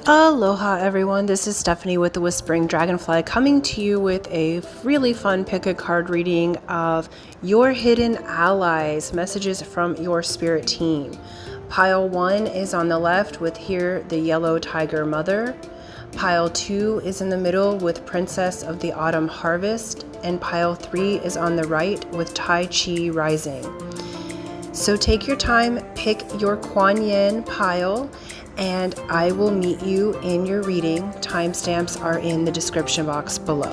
Aloha everyone, this is Stephanie with the Whispering Dragonfly coming to you with a really fun pick a card reading of your hidden allies, messages from your spirit team. Pile 1 is on the left with here the yellow tiger mother. Pile 2 is in the middle with Princess of the Autumn Harvest, and pile 3 is on the right with Tai Chi rising. So take your time, pick your Kuan Yin pile, and I will meet you in your reading. Timestamps are in the description box below.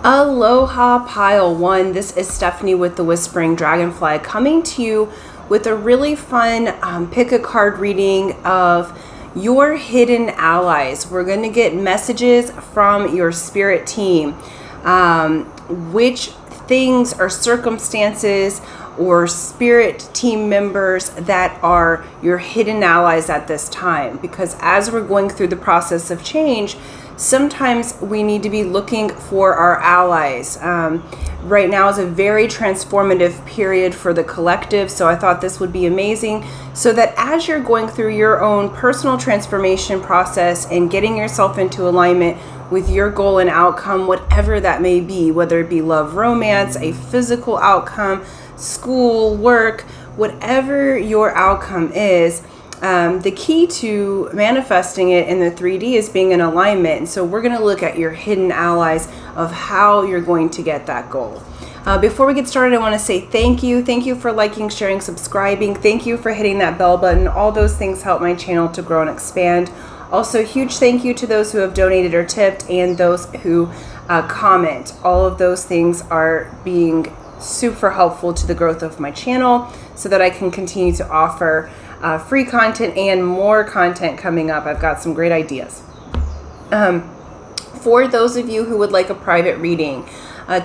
Aloha pile 1. This is Stephanie with the Whispering Dragonfly coming to you with a really fun pick a card reading of your hidden allies. We're going to get messages from your spirit team. Which things or circumstances or spirit team members that are your hidden allies at this time, because as we're going through the process of change, sometimes we need to be looking for our allies. Right now is a very transformative period for the collective, so I thought this would be amazing so that as you're going through your own personal transformation process and getting yourself into alignment with your goal and outcome, whatever that may be, whether it be love, romance, a physical outcome, school, work, whatever your outcome is, the key to manifesting it in the 3D is being in alignment. And so we're going to look at your hidden allies of how you're going to get that goal. Before we get started, I want to say thank you. Thank you for liking, sharing, subscribing. Thank you for hitting that bell button. All those things help my channel to grow and expand. Also, huge thank you to those who have donated or tipped and those who comment. All of those things are being super helpful to the growth of my channel so that I can continue to offer free content and more content coming up. I've got some great ideas. For those of you who would like a private reading,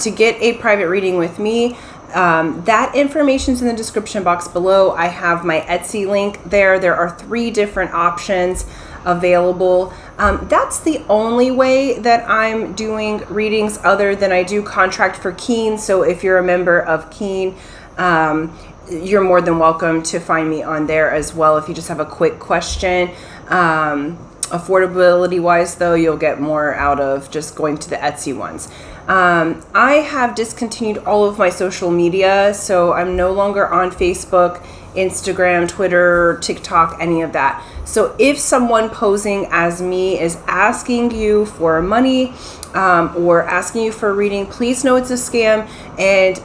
to get a private reading with me, that information is in the description box below. I have my Etsy link there. There are 3 different options available. That's the only way that I'm doing readings other than I do contract for Keen. So if you're a member of Keen, you're more than welcome to find me on there as well if you just have a quick question. Affordability wise though, you'll get more out of just going to the Etsy ones. I have discontinued all of my social media, so I'm no longer on Facebook, Instagram, Twitter, TikTok, any of that. So if someone posing as me is asking you for money or asking you for a reading, please know it's a scam. And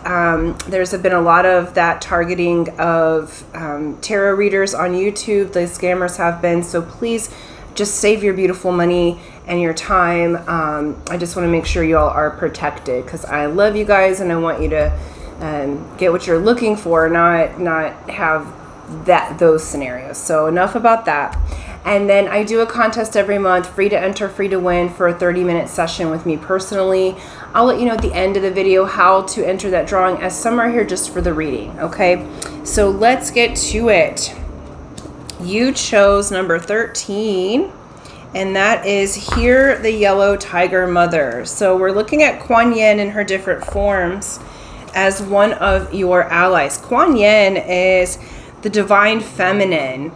there's been a lot of that targeting of tarot readers on YouTube. The scammers have been. So please just save your beautiful money and your time. I just want to make sure you all are protected because I love you guys and I want you to get what you're looking for, not have those scenarios. So enough about that. And then I do a contest every month, free to enter, free to win, for a 30-minute session with me personally. I'll let you know at the end of the video how to enter that drawing, as some are here just for the reading. Okay, so let's get to it. You chose number 13, and that is here the yellow tiger mother. So we're looking at Kuan Yin in her different forms as one of your allies. Kuan Yin is the divine feminine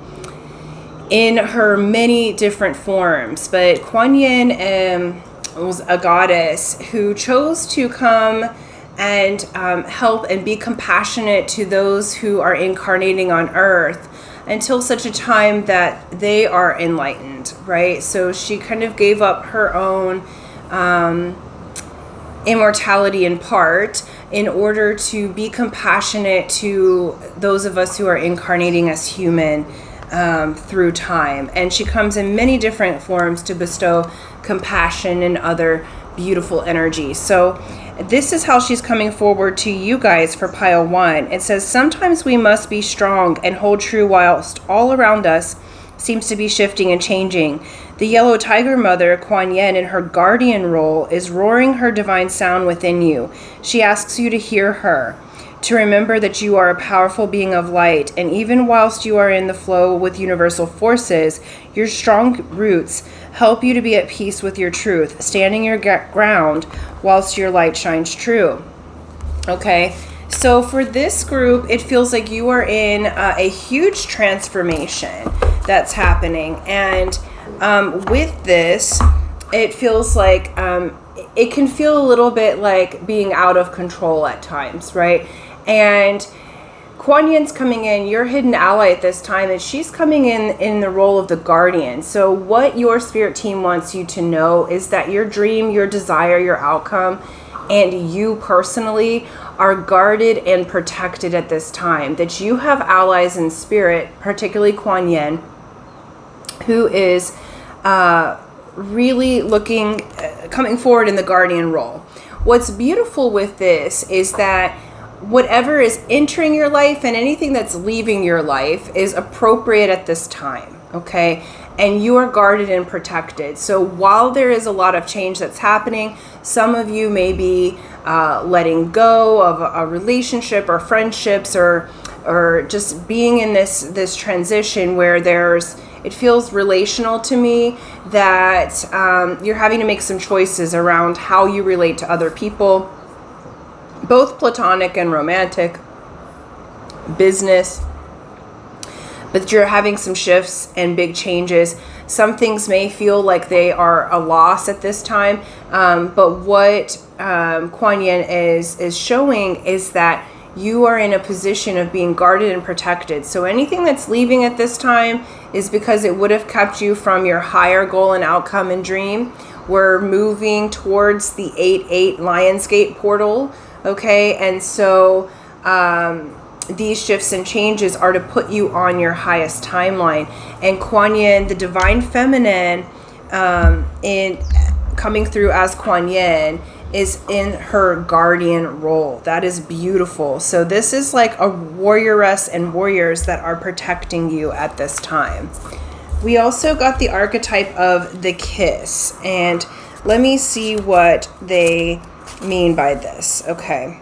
in her many different forms, but Kuan Yin was a goddess who chose to come and help and be compassionate to those who are incarnating on earth until such a time that they are enlightened, right? So she kind of gave up her own immortality in part in order to be compassionate to those of us who are incarnating as human through time. And she comes in many different forms to bestow compassion and other beautiful energy. So this is how she's coming forward to you guys for pile 1. It says, sometimes we must be strong and hold true whilst all around us seems to be shifting and changing. The yellow tiger mother, Kuan Yin, in her guardian role, is roaring her divine sound within you. She asks you to hear her, to remember that you are a powerful being of light, and even whilst you are in the flow with universal forces, your strong roots help you to be at peace with your truth, standing your ground whilst your light shines true. Okay, So for this group, it feels like you are in a huge transformation that's happening. And with this, it feels like it can feel a little bit like being out of control at times, right? And Kuan Yin's coming in, your hidden ally at this time, and she's coming in the role of the guardian. So what your spirit team wants you to know is that your dream, your desire, your outcome, and you personally are guarded and protected at this time. That you have allies in spirit, particularly Kuan Yin, who is really coming forward in the guardian role. What's beautiful with this is that whatever is entering your life and anything that's leaving your life is appropriate at this time, okay? And you are guarded and protected. So while there is a lot of change that's happening, some of you may be letting go of a relationship or friendships or just being in this transition where it feels relational to me, that you're having to make some choices around how you relate to other people, both platonic and romantic, business, but you're having some shifts and big changes. Some things may feel like they are a loss at this time, but what Kuan Yin is showing is that you are in a position of being guarded and protected. So anything that's leaving at this time is because it would have kept you from your higher goal and outcome and dream. We're moving towards the 8/8 Lionsgate portal, okay? And so these shifts and changes are to put you on your highest timeline. And Kuan Yin, the divine feminine, in coming through as Kuan Yin, is in her guardian role. That is beautiful. So this is like a warrioress and warriors that are protecting you at this time. We also got the archetype of the kiss, and let me see what they mean by this. Okay.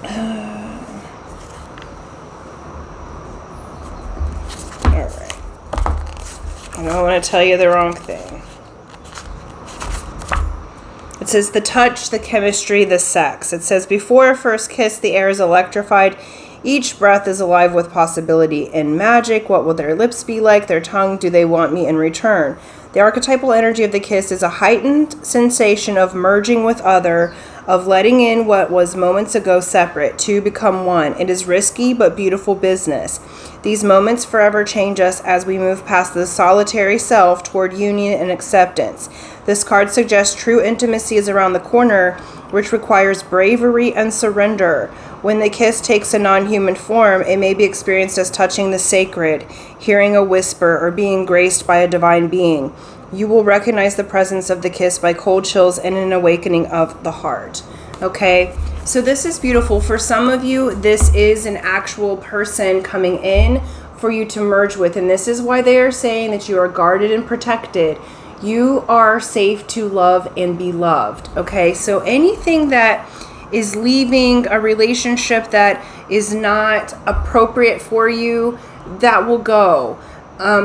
All right. I don't want to tell you the wrong thing. It says the touch, the chemistry, the sex. It says before a first kiss, the air is electrified. Each breath is alive with possibility and magic. What will their lips be like? Their tongue? Do they want me in return? The archetypal energy of the kiss is a heightened sensation of merging with other, of letting in what was moments ago separate, to become one. It is risky but beautiful business. These moments forever change us as we move past the solitary self toward union and acceptance. This card suggests true intimacy is around the corner, which requires bravery and surrender. When the kiss takes a non-human form, it may be experienced as touching the sacred, hearing a whisper, or being graced by a divine being. You will recognize the presence of the kiss by cold chills and an awakening of the heart. Okay, so this is beautiful. For some of you, this is an actual person coming in for you to merge with, and this is why they are saying that you are guarded and protected. You are safe to love and be loved. Okay, so anything that is leaving a relationship that is not appropriate for you, that will go.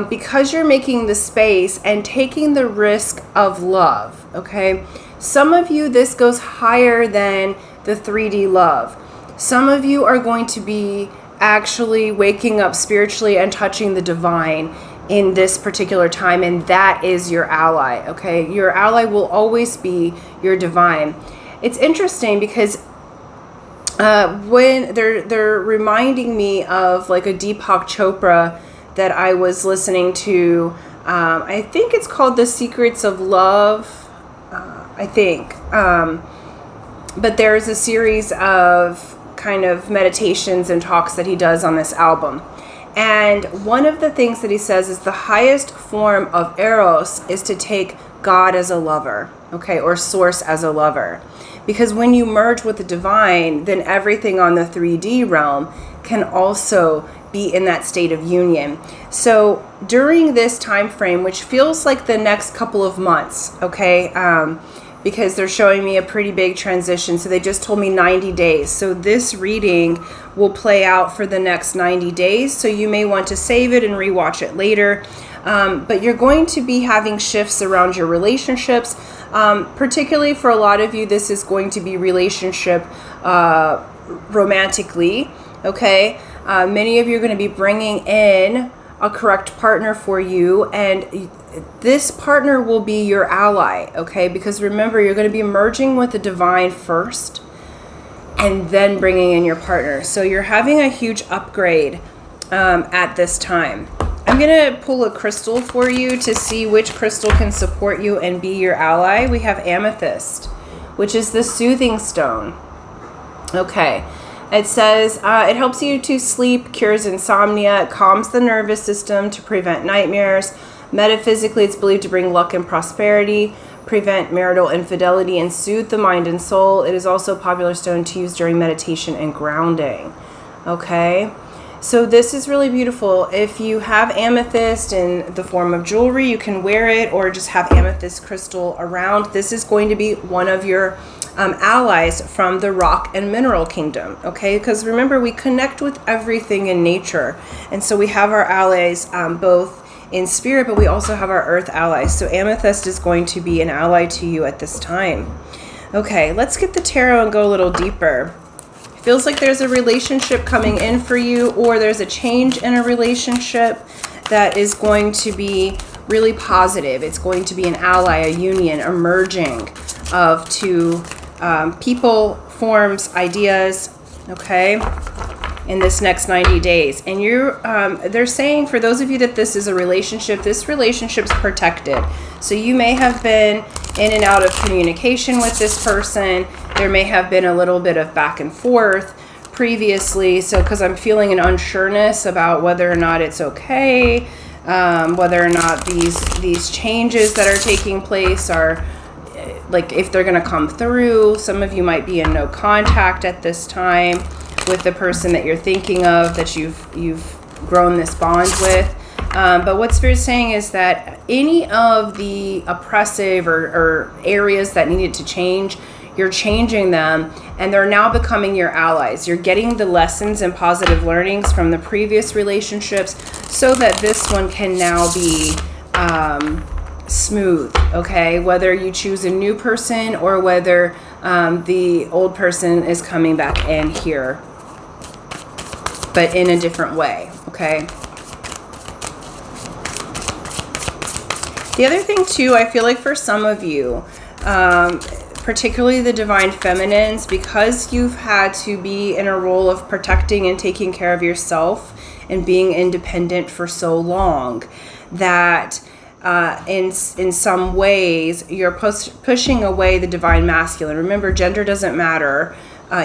Because you're making the space and taking the risk of love, okay? Some of you, this goes higher than the 3D love. Some of you are going to be actually waking up spiritually and touching the divine in this particular time, and that is your ally, okay? Your ally will always be your divine. It's interesting because when they're reminding me of like a Deepak Chopra that I was listening to. I think it's called The Secrets of Love, I think. But there's a series of kind of meditations and talks that he does on this album. And one of the things that he says is the highest form of eros is to take God as a lover, okay, or source as a lover. Because when you merge with the divine, then everything on the 3D realm can also be in that state of union. So during this time frame, which feels like the next couple of months, okay, because they're showing me a pretty big transition. So they just told me 90 days. So this reading will play out for the next 90 days. So you may want to save it and rewatch it later. But you're going to be having shifts around your relationships. Particularly for a lot of you, this is going to be relationship romantically, okay? Many of you are going to be bringing in a correct partner for you, and this partner will be your ally, okay? Because remember, you're going to be merging with the divine first and then bringing in your partner. So you're having a huge upgrade at this time. I'm going to pull a crystal for you to see which crystal can support you and be your ally. We have amethyst, which is the soothing stone. Okay. It says it helps you to sleep, cures insomnia, it calms the nervous system to prevent nightmares. Metaphysically, it's believed to bring luck and prosperity, prevent marital infidelity, and soothe the mind and soul. It is also a popular stone to use during meditation and grounding. Okay, so this is really beautiful. If you have amethyst in the form of jewelry, you can wear it or just have amethyst crystal around. This is going to be one of your allies from the rock and mineral kingdom, okay? Because remember, we connect with everything in nature. And so we have our allies both in spirit, but we also have our earth allies. So amethyst is going to be an ally to you at this time. Okay, let's get the tarot and go a little deeper. Feels like there's a relationship coming in for you, or there's a change in a relationship that is going to be really positive. It's going to be an ally, a union, a merging of two people, forms, ideas, okay, in this next 90 days. And they're saying, for those of you that this is a relationship, this relationship's protected. So you may have been in and out of communication with this person. There may have been a little bit of back and forth previously. So because I'm feeling an unsureness about whether or not it's okay, whether or not these changes that are taking place are, like, if they're going to come through. Some of you might be in no contact at this time with the person that you're thinking of, that you've grown this bond with. But what Spirit's saying is that any of the oppressive or areas that needed to change, you're changing them, and they're now becoming your allies. You're getting the lessons and positive learnings from the previous relationships so that this one can now be smooth, okay? Whether you choose a new person or whether the old person is coming back in here, but in a different way, okay? The other thing too, I feel like for some of you, particularly the divine feminines, because you've had to be in a role of protecting and taking care of yourself and being independent for so long, that in some ways you're pushing away the divine masculine. Remember, gender doesn't matter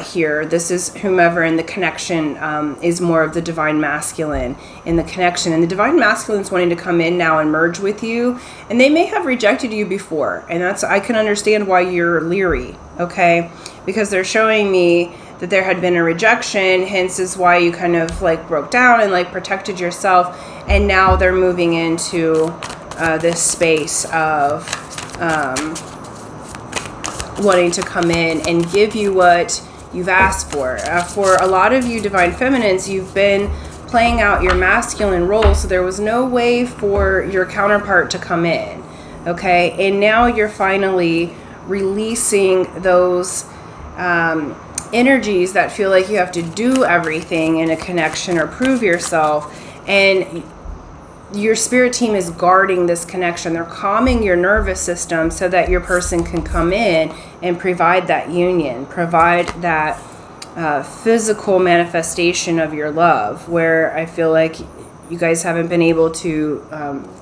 here. This is whomever in the connection is more of the divine masculine in the connection. And the divine masculine is wanting to come in now and merge with you. And they may have rejected you before. And I can understand why you're leery, okay? Because they're showing me that there had been a rejection, hence is why you kind of like broke down and like protected yourself. And now they're moving into this space of wanting to come in and give you what you've asked for. For a lot of you divine feminines, you've been playing out your masculine role, so there was no way for your counterpart to come in, okay? And now you're finally releasing those energies that feel like you have to do everything in a connection or prove yourself, and your spirit team is guarding this connection. They're calming your nervous system so that your person can come in and provide that union, provide that physical manifestation of your love, where I feel like you guys haven't been able to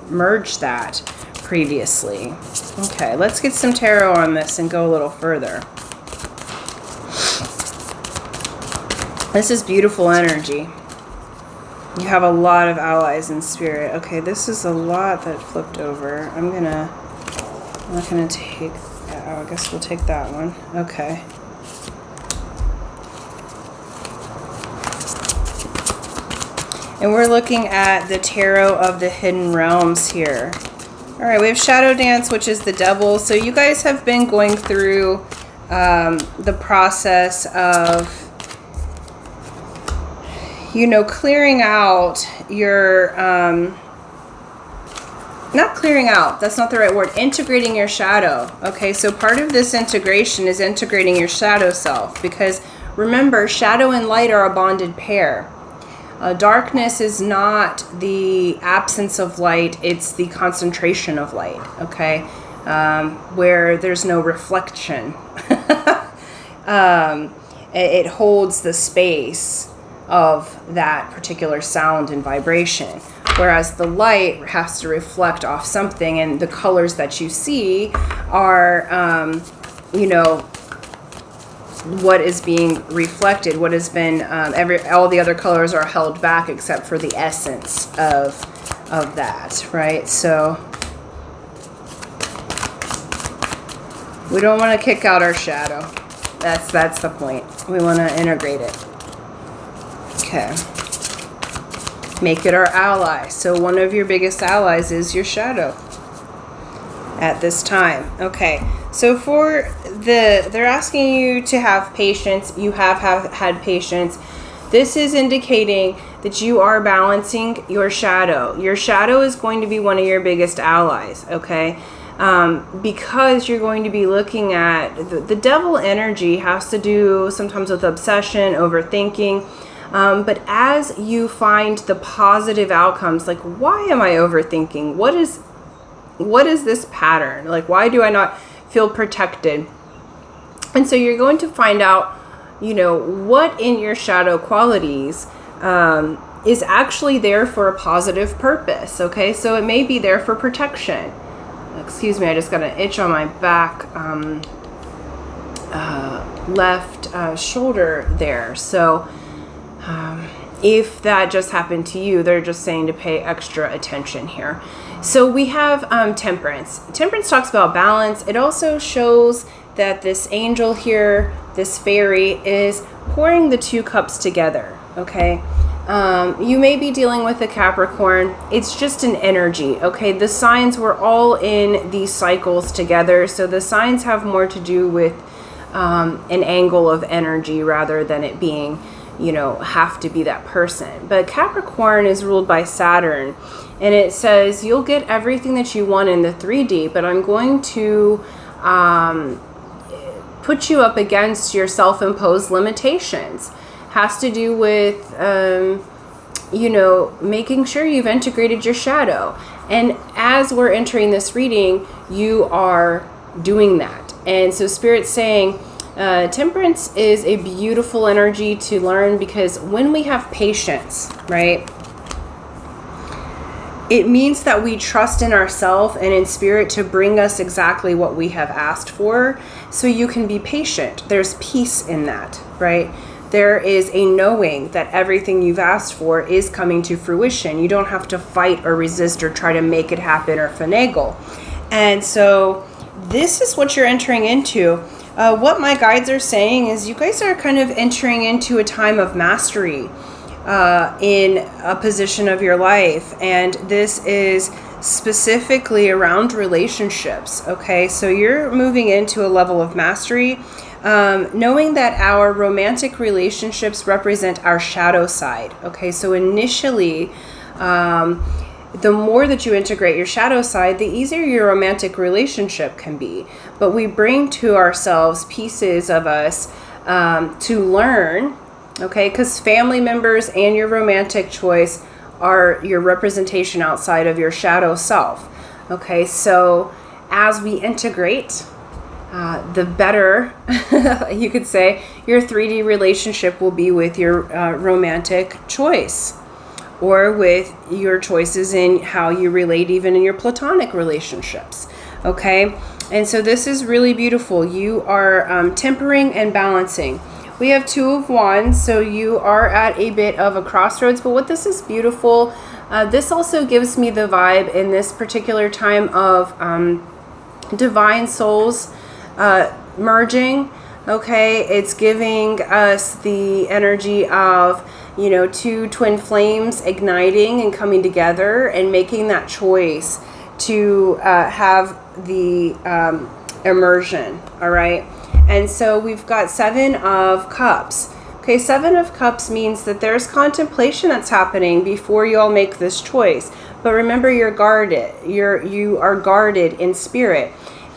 merge that previously. Okay, let's get some tarot on this and go a little further. This is beautiful energy. You have a lot of allies in spirit. Okay, this is a lot that flipped over. I'm not gonna take that. Oh, I guess we'll take that one. Okay. And we're looking at the tarot of the hidden realms here. All right, we have Shadow Dance, which is the devil. So you guys have been going through the process of, you know, clearing out your not clearing out, that's not the right word, integrating your shadow. Okay, so part of this integration is integrating your shadow self, because remember, shadow and light are a bonded pair. Darkness is not the absence of light, it's the concentration of light, okay? Where there's no reflection. It holds the space of that particular sound and vibration. Whereas the light has to reflect off something, and the colors that you see are, you know, what is being reflected, what has been, all the other colors are held back except for the essence of that, right? So we don't want to kick out our shadow. That's the point. We want to integrate it. Okay. Make it our ally. So one of your biggest allies is your shadow at this time. Okay. So for they're asking you to have patience. You have had patience. This is indicating that you are balancing your shadow. Your shadow is going to be one of your biggest allies, okay? Because you're going to be looking at the devil energy has to do sometimes with obsession, overthinking. But as you find the positive outcomes, like, why am I overthinking? What is this pattern? Like, why do I not feel protected? And so you're going to find out, you know, what in your shadow qualities is actually there for a positive purpose, okay? So it may be there for protection. Excuse me, I just got an itch on my back left shoulder there. So if that just happened to you, they're just saying to pay extra attention here. So we have temperance. Temperance talks about balance. It also shows that this angel here, this fairy, is pouring the two cups together, okay? You may be dealing with a Capricorn. It's just an energy, okay? The signs were all in these cycles together, so the signs have more to do with an angle of energy rather than it being, you know, have to be that person. But Capricorn is ruled by Saturn, and it says you'll get everything that you want in the 3D, but I'm going to put you up against your self-imposed limitations. Has to do with, you know, making sure you've integrated your shadow. And as we're entering this reading, you are doing that. And so Spirit's saying, temperance is a beautiful energy to learn, because when we have patience, right, it means that we trust in ourselves and in Spirit to bring us exactly what we have asked for. So you can be patient. There's peace in that, right? There is a knowing that everything you've asked for is coming to fruition. You don't have to fight or resist or try to make it happen or finagle. And so this is what you're entering into. What my guides are saying is you guys are kind of entering into a time of mastery in a position of your life. And this is specifically around relationships, okay? So you're moving into a level of mastery, knowing that our romantic relationships represent our shadow side, okay? So initially, the more that you integrate your shadow side, the easier your romantic relationship can be. But we bring to ourselves pieces of us to learn, okay? Because family members and your romantic choice are your representation outside of your shadow self, okay? So as we integrate, the better, you could say, your 3D relationship will be with your romantic choice, or with your choices in how you relate even in your platonic relationships, okay? And so this is really beautiful. You are tempering and balancing. We have Two of Wands, so you are at a bit of a crossroads, but what this is beautiful, this also gives me the vibe in this particular time of divine souls merging, okay? It's giving us the energy of, you know, two twin flames igniting and coming together and making that choice to have the immersion, all right? And so we've got Seven of Cups. Okay, Seven of Cups means that there's contemplation that's happening before you all make this choice. But remember, you're guarded. You are guarded in spirit.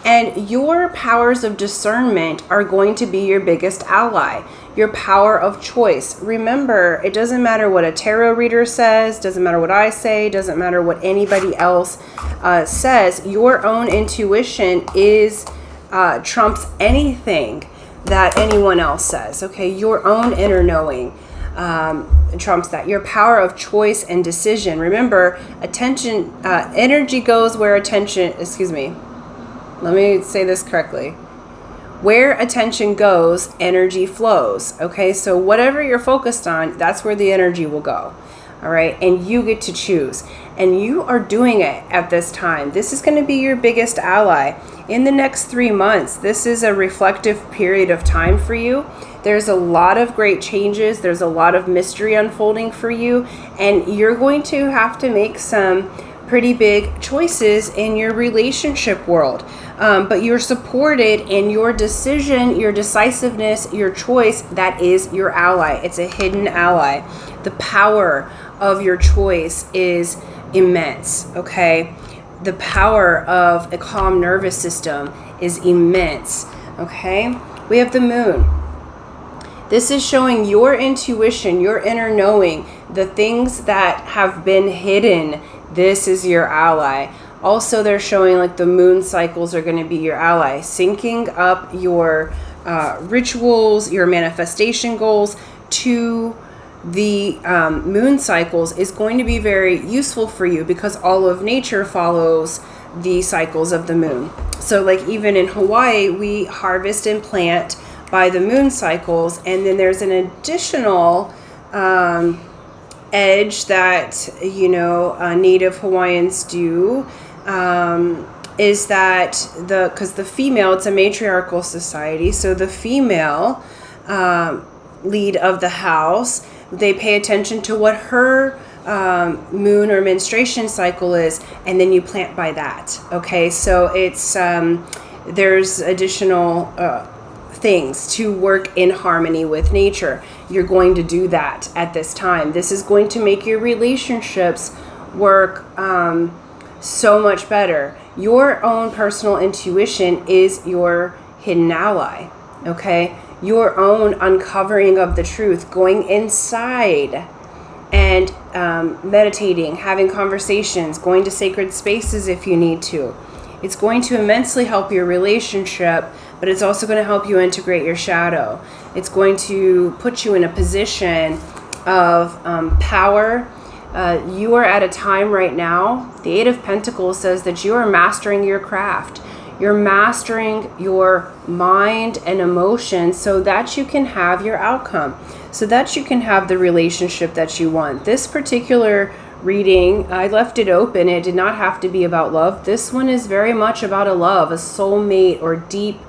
And your powers of discernment are going to be your biggest ally. Your power of choice. Remember, it doesn't matter what a tarot reader says, doesn't matter what I say, doesn't matter what anybody else says. Your own intuition is trumps anything that anyone else says. Okay, your own inner knowing trumps that. Your power of choice and decision. Remember, attention, energy goes where attention. Let me say this correctly. Where attention goes, energy flows. Okay, so whatever you're focused on, that's where the energy will go. All right, and you get to choose. And you are doing it at this time. This is going to be your biggest ally. In the next 3 months, this is a reflective period of time for you. There's a lot of great changes. There's a lot of mystery unfolding for you. And you're going to have to make some pretty big choices in your relationship world. But you're supported in your decision, your decisiveness, your choice. That is your ally. It's a hidden ally. The power of your choice is immense, okay? The power of a calm nervous system is immense, okay? We have the moon. This is showing your intuition, your inner knowing, the things that have been hidden. This is your ally. Also, they're showing like the moon cycles are going to be your ally. Syncing up your rituals, your manifestation goals to the moon cycles is going to be very useful for you, because all of nature follows the cycles of the moon. So like even in Hawaii, we harvest and plant by the moon cycles. And then there's an additional edge that, Native Hawaiians do, is that because the female, it's a matriarchal society, so the female lead of the house, they pay attention to what her moon or menstruation cycle is, and then you plant by that. Okay, so it's there's additional things to work in harmony with nature. You're going to do that at this time. This is going to make your relationships work so much better. Your own personal intuition is your hidden ally, okay? Your own uncovering of the truth, going inside and meditating, having conversations, going to sacred spaces if you need to. It's going to immensely help your relationship, but it's also going to help you integrate your shadow. It's going to put you in a position of power. You are at a time right now, the Eight of Pentacles says that you are mastering your craft. You're mastering your mind and emotions so that you can have your outcome, so that you can have the relationship that you want. This particular reading, I left it open. It did not have to be about love. This one is very much about a love, a soulmate or deep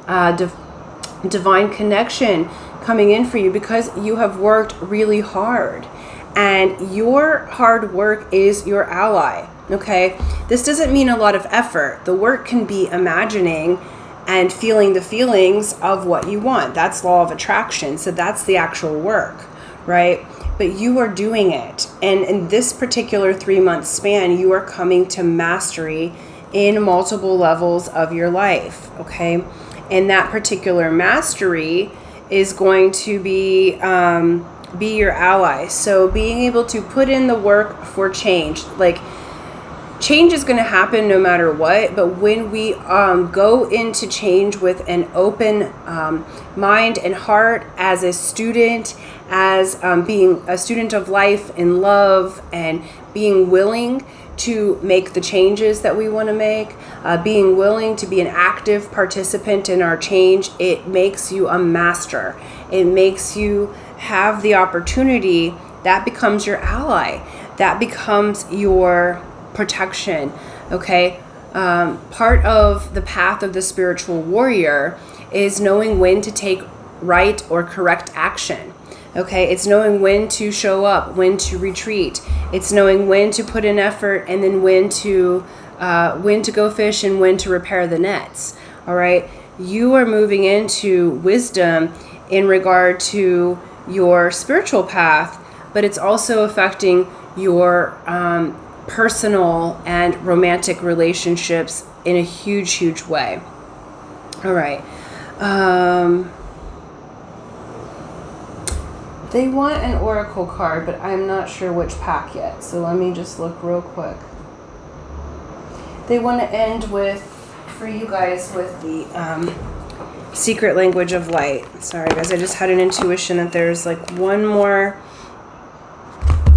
divine connection coming in for you, because you have worked really hard. And your hard work is your ally, okay? This doesn't mean a lot of effort. The work can be imagining and feeling the feelings of what you want. That's law of attraction. So that's the actual work, right? But you are doing it. And in this particular 3-month span, you are coming to mastery in multiple levels of your life, okay? And that particular mastery is going to be your ally. So being able to put in the work for change, like change is going to happen no matter what, but when we go into change with an open mind and heart, as a student, as being a student of life in love, and being willing to make the changes that we want to make, being willing to be an active participant in our change, it makes you a master. It makes you have the opportunity. That becomes your ally. That becomes your protection, okay? Part of the path of the spiritual warrior is knowing when to take right or correct action, okay? It's knowing when to show up, when to retreat. It's knowing when to put in effort, and then when to go fish and when to repair the nets, all right? You are moving into wisdom in regard to your spiritual path, but it's also affecting your personal and romantic relationships in a huge, huge way. All right. They want an oracle card, but I'm not sure which pack yet. So let me just look real quick. They want to end with, for you guys, with the secret language of light. Sorry, guys. I just had an intuition that there's like one more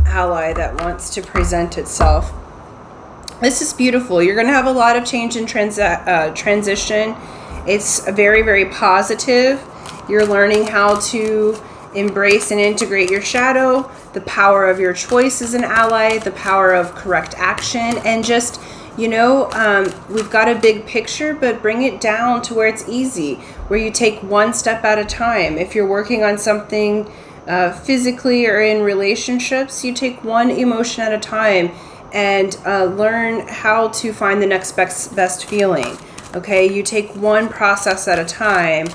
ally that wants to present itself. This is beautiful. You're going to have a lot of change and transition. It's very, very positive. You're learning how to embrace and integrate your shadow, the power of your choice as an ally, the power of correct action, and just, you know, we've got a big picture, but bring it down to where it's easy, where you take one step at a time. If you're working on something physically or in relationships, you take one emotion at a time and learn how to find the next best feeling. Okay, you take one process at a time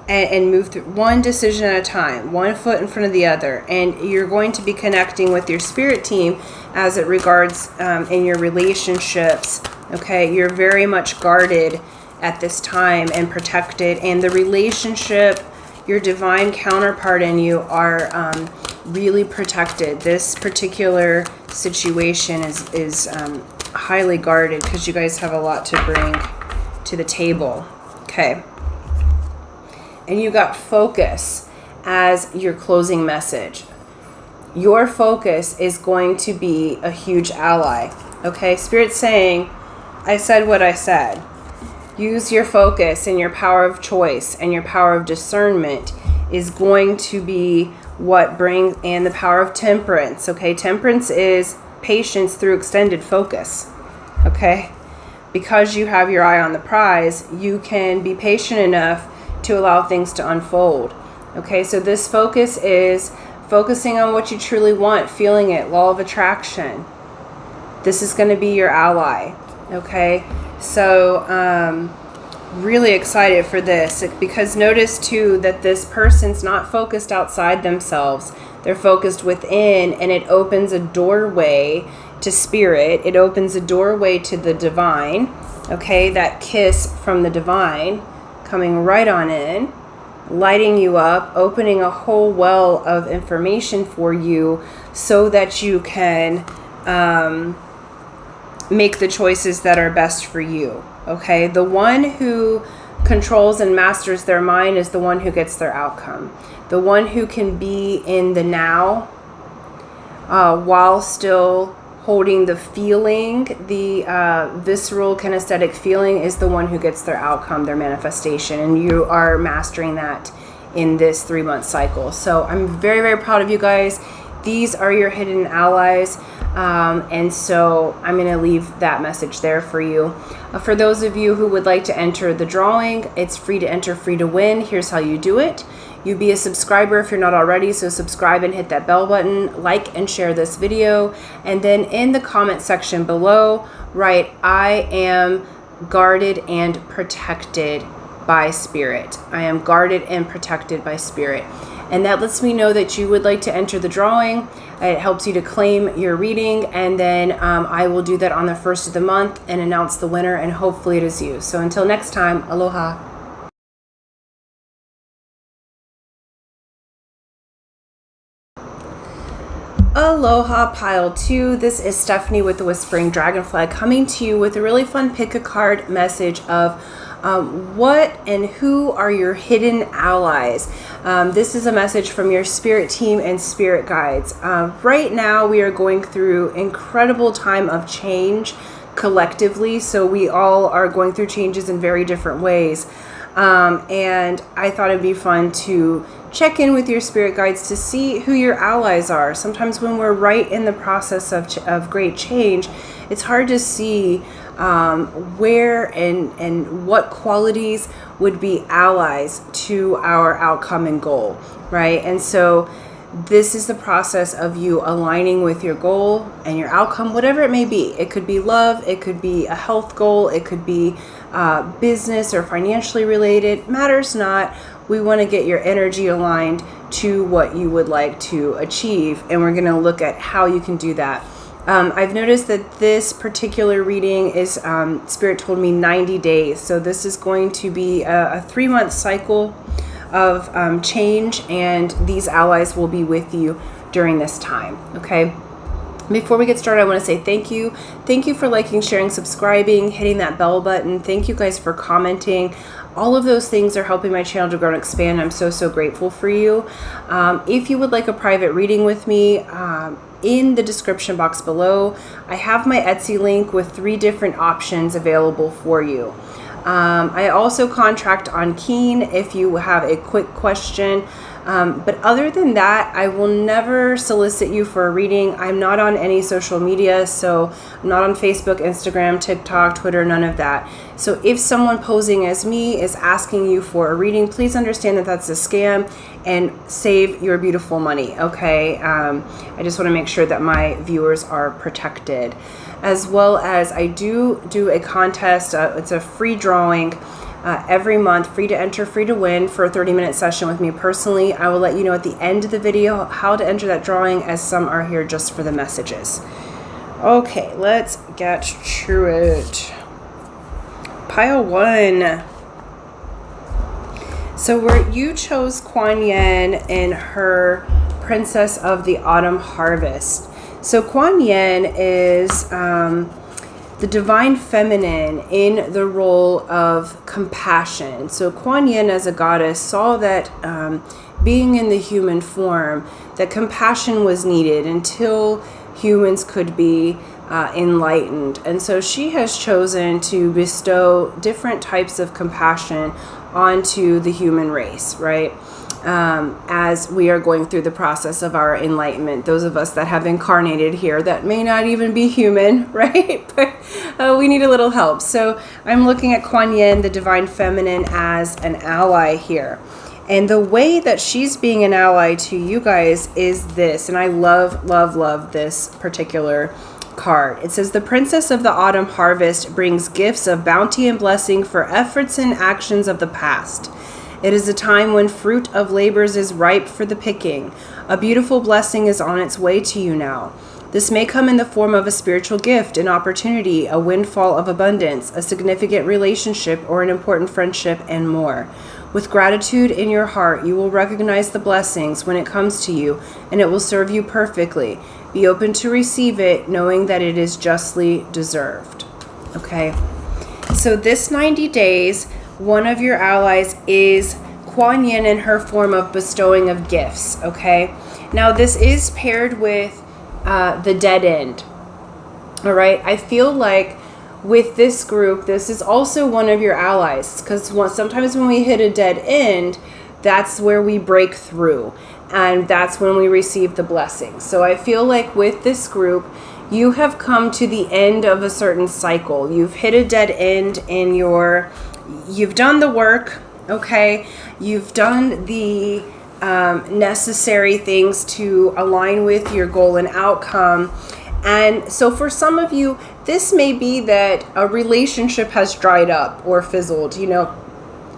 and move through one decision at a time, one foot in front of the other. And you're going to be connecting with your spirit team as it regards in your relationships. Okay, you're very much guarded at this time and protected. And the relationship, your divine counterpart and you are really protected. This particular situation is highly guarded because you guys have a lot to bring to the table. Okay. And you got focus as your closing message. Your focus is going to be a huge ally. Okay, Spirit's saying, I said what I said. Use your focus and your power of choice and your power of discernment is going to be what brings, and the power of temperance. Okay, temperance is patience through extended focus. Okay, because you have your eye on the prize, you can be patient enough to allow things to unfold. Okay, so this focus is focusing on what you truly want, feeling it, law of attraction. This is going to be your ally. Okay, so really excited for this, because notice too that this person's not focused outside themselves. They're focused within, and it opens a doorway to spirit. It opens a doorway to the divine. Okay, that kiss from the divine coming right on in, lighting you up, opening a whole well of information for you so that you can make the choices that are best for you. Okay, the one who controls and masters their mind is the one who gets their outcome. The one who can be in the now while still holding the feeling, the visceral kinesthetic feeling, is the one who gets their outcome, their manifestation. And you are mastering that in this 3-month cycle. So I'm very, very proud of you guys. These are your hidden allies. And so I'm going to leave that message there for you. For those of you who would like to enter the drawing, it's free to enter, free to win. Here's how you do it. You be a subscriber if you're not already, so subscribe and hit that bell button, like and share this video, and then in the comment section below, write, I am guarded and protected by spirit. I am guarded and protected by spirit. And that lets me know that you would like to enter the drawing. It helps you to claim your reading, and then I will do that on the 1st of the month and announce the winner, and hopefully it is you. So until next time, aloha. Aloha Pile 2, this is Stephanie with the Whispering Dragonfly coming to you with a really fun pick a card message of what and who are your hidden allies. This is a message from your spirit team and spirit guides. Right now we are going through incredible time of change collectively, so we all are going through changes in very different ways. And I thought it'd be fun to check in with your spirit guides to see who your allies are. Sometimes when we're right in the process of great change, it's hard to see where and what qualities would be allies to our outcome and goal, right? And so this is the process of you aligning with your goal and your outcome, whatever it may be. It could be love, it could be a health goal, it could be business or financially related, matters not. We want to get your energy aligned to what you would like to achieve, and we're going to look at how you can do that. I've noticed that this particular reading is, Spirit told me 90 days. So this is going to be a 3-month cycle of change, and these allies will be with you during this time, okay? Before we get started, I want to say thank you. Thank you for liking, sharing, subscribing, hitting that bell button. Thank you guys for commenting. All of those things are helping my channel to grow and expand. I'm so grateful for you. If you would like a private reading with me, in the description box below, I have my Etsy link with 3 different options available for you. I also contract on Keen if you have a quick question. But other than that, I will never solicit you for a reading. I'm not on any social media, so I'm not on Facebook, Instagram, TikTok, Twitter, none of that. So if someone posing as me is asking you for a reading, please understand that that's a scam and save your beautiful money, okay? I just want to make sure that my viewers are protected. As well as I do a contest. It's a free drawing. Every month, free to enter, free to win, for a 30-minute session with me personally. I will let you know at the end of the video how to enter that drawing, as some are here just for the messages. Okay, let's get to it. Pile 1. So where you chose Kuan Yin in her Princess of the Autumn Harvest. So Kuan Yin is the divine feminine in the role of compassion. So Kuan Yin as a goddess saw that being in the human form, that compassion was needed until humans could be enlightened. And so she has chosen to bestow different types of compassion onto the human race, right? As we are going through the process of our enlightenment, those of us that have incarnated here that may not even be human, right? But we need a little help. So I'm looking at Kuan Yin, the divine feminine, as an ally here. And the way that she's being an ally to you guys is this, and I love this particular card. It says, the Princess of the Autumn Harvest brings gifts of bounty and blessing for efforts and actions of the past. It is a time when fruit of labors is ripe for the picking. A beautiful blessing is on its way to you now. This may come in the form of a spiritual gift, an opportunity, a windfall of abundance, a significant relationship, or an important friendship, and more. With gratitude in your heart, you will recognize the blessings when it comes to you, and it will serve you perfectly. Be open to receive it, knowing that it is justly deserved. Okay, so this 90 days, one of your allies is Kuan Yin in her form of bestowing of gifts, okay? Now, this is paired with the dead end, all right? I feel like with this group, this is also one of your allies, because sometimes when we hit a dead end, that's where we break through, and that's when we receive the blessing. So I feel like with this group, you have come to the end of a certain cycle. You've hit a dead end in you've done the work, okay? You've done the necessary things to align with your goal and outcome. And so for some of you, this may be that a relationship has dried up or fizzled. You know,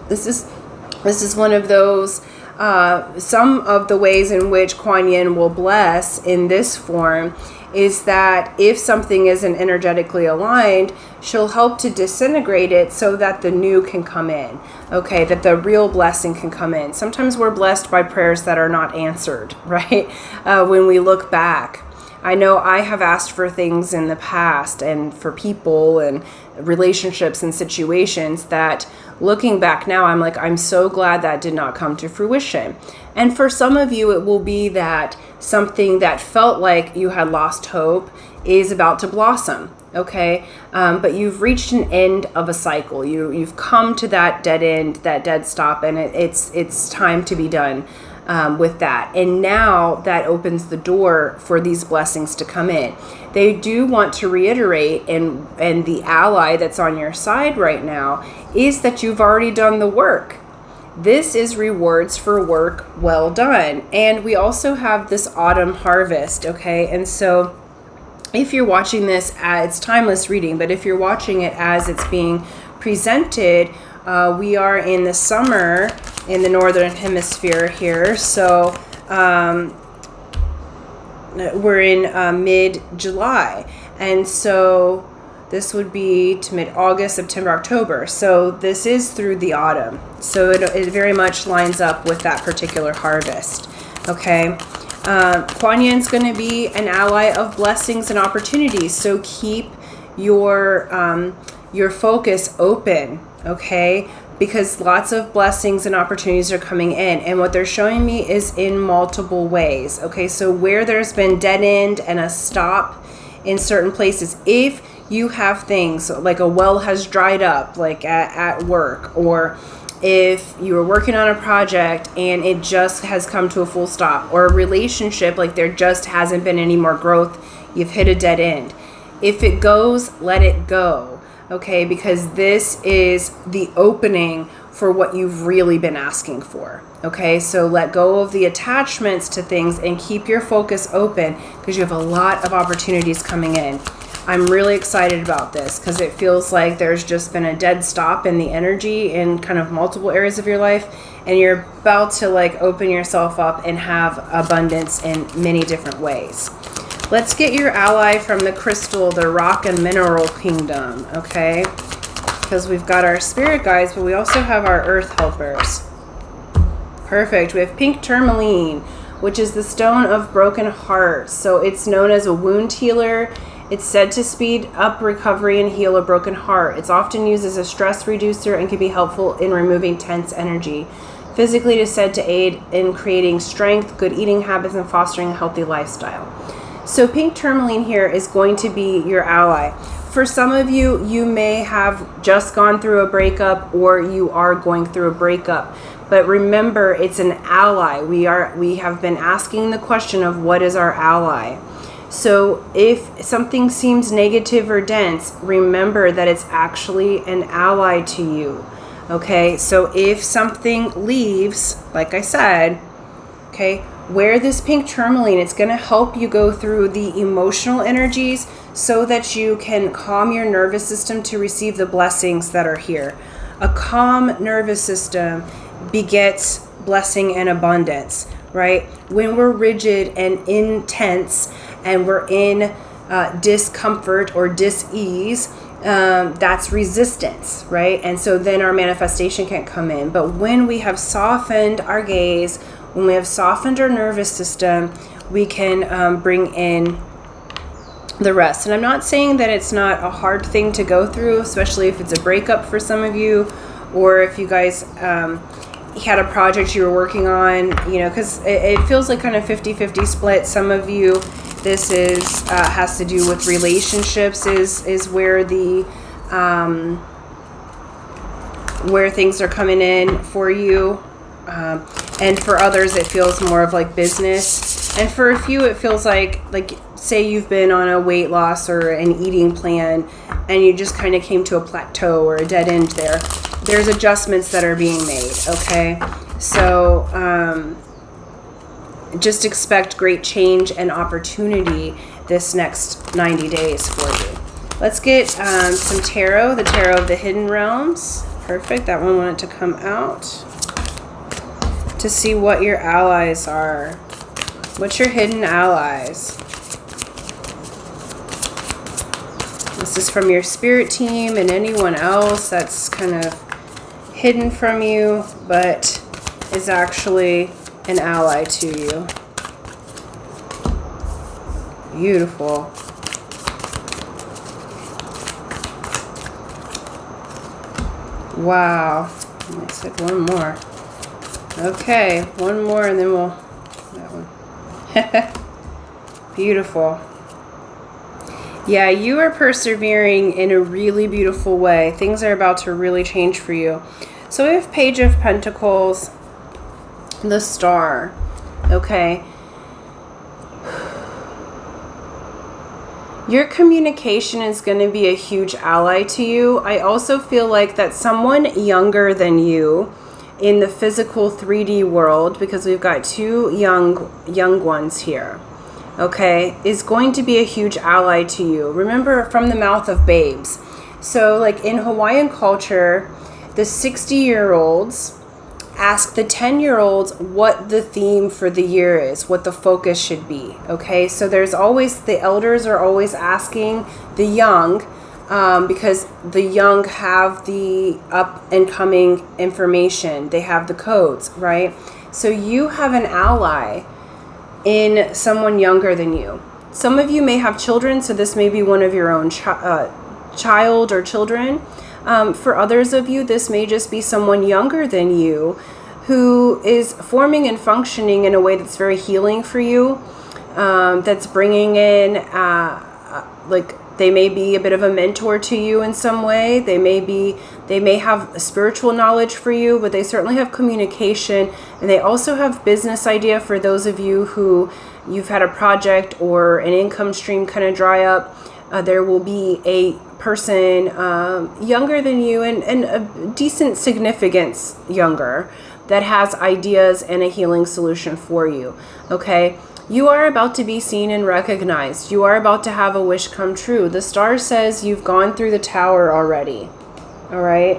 this is one of those, some of the ways in which Kuan Yin will bless in this form is that if something isn't energetically aligned, she'll help to disintegrate it so that the new can come in, okay, that the real blessing can come in. Sometimes we're blessed by prayers that are not answered, right? When we look back. I know I have asked for things in the past and for people and relationships and situations that looking back now, I'm like, I'm so glad that did not come to fruition. And for some of you, it will be that something that felt like you had lost hope is about to blossom, okay? But you've reached an end of a cycle. You've come to that dead end, that dead stop, and it's time to be done with that. And now that opens the door for these blessings to come in. They do want to reiterate, and the ally that's on your side right now is that you've already done the work. This is rewards for work well done. And we also have this autumn harvest, okay? And so if you're watching this, it's timeless reading, but if you're watching it as it's being presented, we are in the summer in the northern hemisphere here. So we're in mid-July, and so this would be to mid-August, September, October. So this is through the autumn. So it very much lines up with that particular harvest. Okay. Kuan Yin's going to be an ally of blessings and opportunities. So keep your focus open. Okay. Because lots of blessings and opportunities are coming in. And what they're showing me is in multiple ways. Okay. So where there's been dead end and a stop in certain places, if you have things like a well has dried up, like at work, or if you were working on a project and it just has come to a full stop, or a relationship, like there just hasn't been any more growth, you've hit a dead end. If it goes, let it go, okay? Because this is the opening for what you've really been asking for, okay? So let go of the attachments to things and keep your focus open, because you have a lot of opportunities coming in. I'm really excited about this because it feels like there's just been a dead stop in the energy in kind of multiple areas of your life, and you're about to like open yourself up and have abundance in many different ways. Let's get your ally from the crystal, the rock and mineral kingdom, okay? Because we've got our spirit guides, but we also have our earth helpers. Perfect. We have pink tourmaline, which is the stone of broken hearts. So it's known as a wound healer. It's said to speed up recovery and heal a broken heart. It's often used as a stress reducer and can be helpful in removing tense energy. Physically, it is said to aid in creating strength, good eating habits, and fostering a healthy lifestyle. So pink tourmaline here is going to be your ally. For some of you, you may have just gone through a breakup, or you are going through a breakup. But remember, it's an ally. We have been asking the question of what is our ally? So if something seems negative or dense, remember that it's actually an ally to you. Okay, so if something leaves, like I said, okay, wear this pink tourmaline. It's going to help you go through the emotional energies so that you can calm your nervous system to receive the blessings that are here. A calm nervous system begets blessing and abundance, right? When we're rigid and intense and we're in discomfort or dis-ease, that's resistance, right? And so then our manifestation can't come in. But when we have softened our gaze, when we have softened our nervous system, we can bring in the rest. And I'm not saying that it's not a hard thing to go through, especially if it's a breakup for some of you, or if you guys had a project you were working on, you know, because it feels like kind of 50-50 split. Some of you, this is has to do with relationships, is where the where things are coming in for you, and for others it feels more of like business, and for a few it feels like say you've been on a weight loss or an eating plan and you just kind of came to a plateau or a dead end there. There's adjustments that are being made, okay? So just expect great change and opportunity this next 90 days for you. Let's get some tarot, the tarot of the hidden realms. Perfect, that one wanted to come out. To see what your allies are. What's your hidden allies? This is from your spirit team and anyone else that's kind of hidden from you, but is actually an ally to you. Beautiful. Wow. I said one more. Okay, one more and then we'll... that one. Beautiful. Yeah, you are persevering in a really beautiful way. Things are about to really change for you. So we have Page of Pentacles, the Star. Okay. Your communication is going to be a huge ally to you. I also feel like that someone younger than you in the physical 3D world, because we've got two young ones here, okay, is going to be a huge ally to you. Remember, from the mouth of babes. So like in Hawaiian culture, the 60-year-olds ask the 10-year-olds what the theme for the year is, what the focus should be. Okay, so there's always, the elders are always asking the young, because the young have the up and coming information. They have the codes, right? So you have an ally in someone younger than you. Some of you may have children, so this may be one of your own child or children. For others of you, this may just be someone younger than you who is forming and functioning in a way that's very healing for you, that's bringing in, like, they may be a bit of a mentor to you in some way. They may have spiritual knowledge for you, but they certainly have communication, and they also have business idea for those of you who you've had a project or an income stream kind of dry up. There will be a person younger than you and a decent significance younger that has ideas and a healing solution for you. Okay, you are about to be seen and recognized. You are about to have a wish come true. The star says you've gone through the tower already. All right,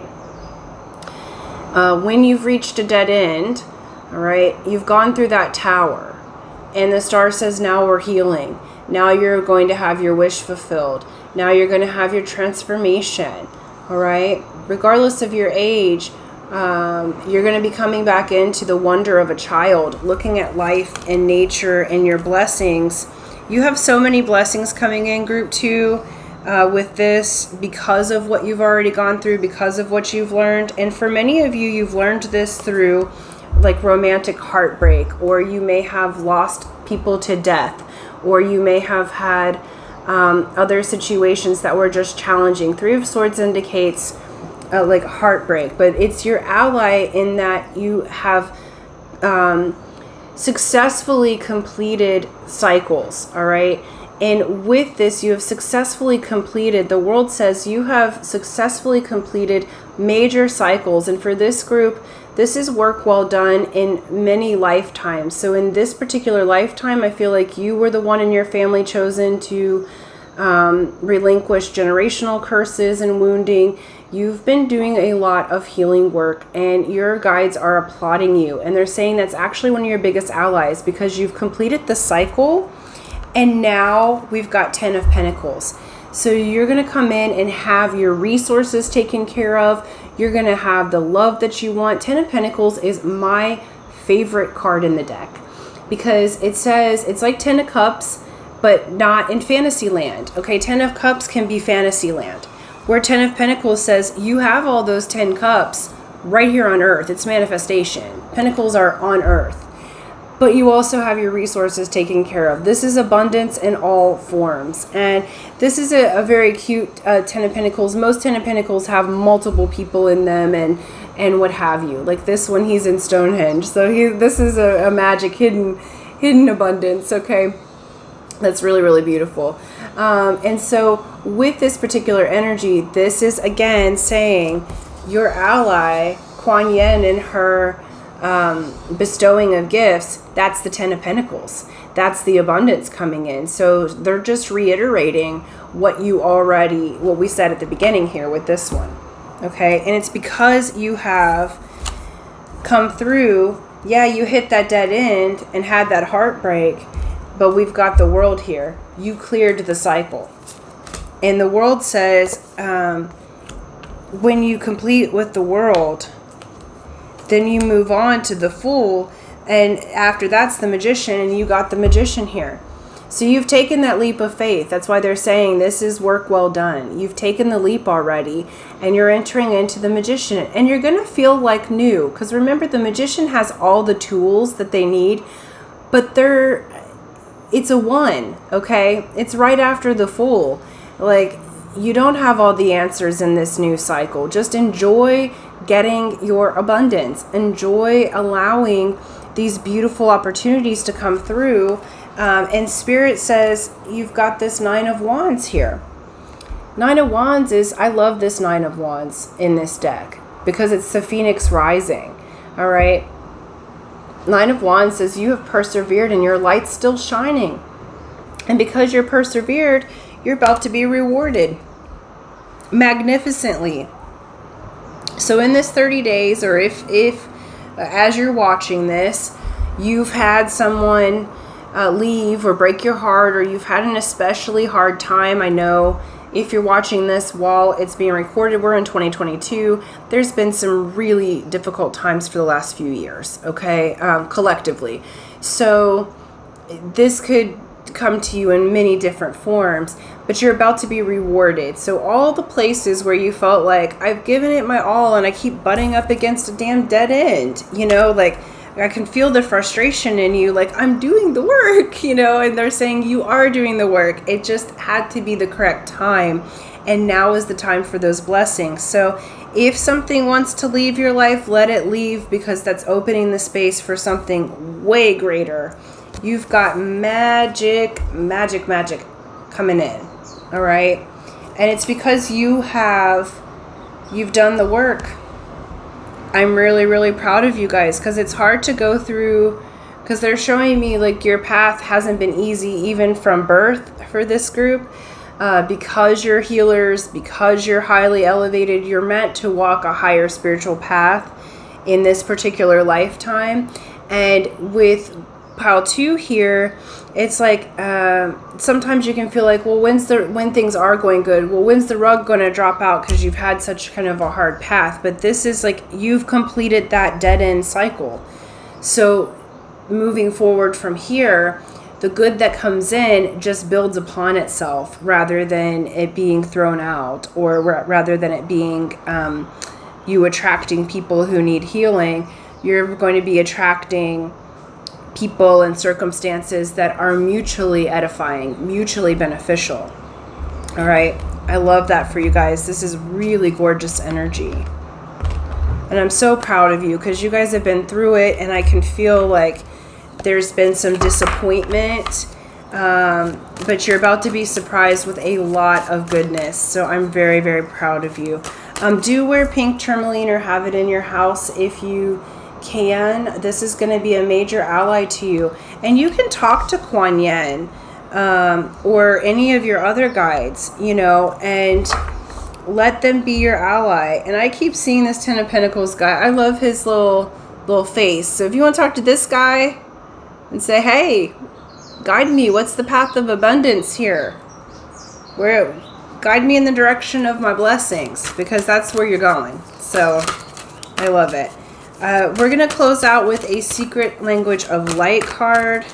when you've reached a dead end, all right, you've gone through that tower, and the star says now we're healing. Now you're going to have your wish fulfilled. Now you're going to have your transformation. All right, regardless of your age, you're going to be coming back into the wonder of a child, looking at life and nature and your blessings. You have so many blessings coming in, group 2, with this, because of what you've already gone through, because of what you've learned. And for many of you, you've learned this through like romantic heartbreak, or you may have lost people to death, or you may have had other situations that were just challenging. 3 of Swords indicates like heartbreak, but it's your ally in that you have successfully completed cycles. All right, and with this, you have successfully completed, the world says you have successfully completed major cycles. And for this group, this is work well done in many lifetimes. So in this particular lifetime, I feel like you were the one in your family chosen to relinquish generational curses and wounding. You've been doing a lot of healing work, and your guides are applauding you. And they're saying that's actually one of your biggest allies, because you've completed the cycle, and now we've got 10 of Pentacles. So you're going to come in and have your resources taken care of. You're going to have the love that you want. 10 of Pentacles is my favorite card in the deck, because it says it's like 10 of Cups, but not in fantasy land. Okay, 10 of Cups can be fantasy land, where 10 of Pentacles says you have all those 10 cups right here on earth. It's manifestation. Pentacles are on earth. But you also have your resources taken care of. This is abundance in all forms. And this is a very cute 10 of Pentacles. Most 10 of Pentacles have multiple people in them and what have you. Like this one, he's in Stonehenge. So this is a magic hidden abundance, okay? That's really, really beautiful. And so with this particular energy, this is again saying your ally, Kuan Yin, and her bestowing of gifts, that's the 10 of Pentacles. That's the abundance coming in. So they're just reiterating what we said at the beginning here with this one. Okay, and it's because you have come through, yeah, you hit that dead end and had that heartbreak, but we've got the world here. You cleared the cycle. And the world says, when you complete with the world, then you move on to the Fool, and after that's the Magician, and you got the Magician here. So you've taken that leap of faith. That's why they're saying this is work well done. You've taken the leap already, and you're entering into the Magician, and you're going to feel like new, because remember, the Magician has all the tools that they need, but it's a 1, okay? It's right after the Fool. Like, you don't have all the answers in this new cycle. Just enjoy getting your abundance. Enjoy allowing these beautiful opportunities to come through. And Spirit says you've got this 9 of Wands here. 9 of Wands is, I love this 9 of Wands in this deck because it's the Phoenix rising. All right. 9 of Wands says you have persevered and your light's still shining. And because you're persevered, you're about to be rewarded magnificently. So in this 30 days, or if as you're watching this, you've had someone leave or break your heart, or you've had an especially hard time. I know if you're watching this while it's being recorded, we're in 2022. There's been some really difficult times for the last few years, okay, collectively. So this could come to you in many different forms, but you're about to be rewarded. So all the places where you felt like, I've given it my all and I keep butting up against a damn dead end, you know, like I can feel the frustration in you, like I'm doing the work, you know, and they're saying you are doing the work. It just had to be the correct time. And now is the time for those blessings. So if something wants to leave your life, let it leave, because that's opening the space for something way greater. You've got magic coming in. All right. And it's because you've done the work. I'm really proud of you guys, because it's hard to go through, because they're showing me like your path hasn't been easy even from birth for this group, because you're healers, because you're highly elevated, you're meant to walk a higher spiritual path in this particular lifetime. And with pile 2 here, it's like sometimes you can feel like, well, when things are going good, well, when's the rug going to drop out, because you've had such kind of a hard path. But this is like you've completed that dead end cycle. So moving forward from here, the good that comes in just builds upon itself, rather than it being thrown out, or rather than it being you attracting people who need healing. You're going to be attracting people and circumstances that are mutually edifying, mutually beneficial. All right. I love that for you guys. This is really gorgeous energy. And I'm so proud of you, because you guys have been through it, and I can feel like there's been some disappointment, but you're about to be surprised with a lot of goodness. So I'm very proud of you. Do wear pink tourmaline or have it in your house if you can. This is going to be a major ally to you. And you can talk to Kuan Yin or any of your other guides, you know, and let them be your ally. And I keep seeing this 10 of Pentacles guy. I love his little face. So if you want to talk to this guy and say, hey, guide me, what's the path of abundance here? Guide me in the direction of my blessings, because that's where you're going. So I love it. We're going to close out with a Secret Language of Light card.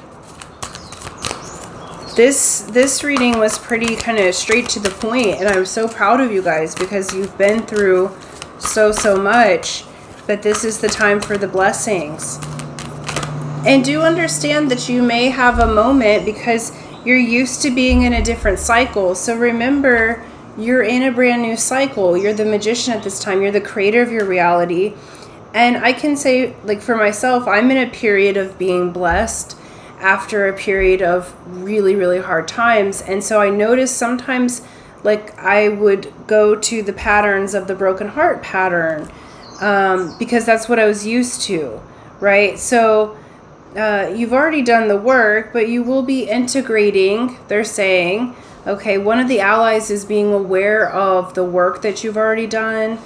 This reading was pretty kind of straight to the point, and I'm so proud of you guys, because you've been through so much, but this is the time for the blessings. And do understand that you may have a moment, because you're used to being in a different cycle. So remember, you're in a brand new cycle. You're the magician at this time. You're the creator of your reality. And I can say, like for myself, I'm in a period of being blessed after a period of really hard times. And so I noticed sometimes, like, I would go to the patterns of the broken heart pattern, because that's what I was used to, right? So you've already done the work, but you will be integrating, they're saying. Okay, one of the allies is being aware of the work that you've already done,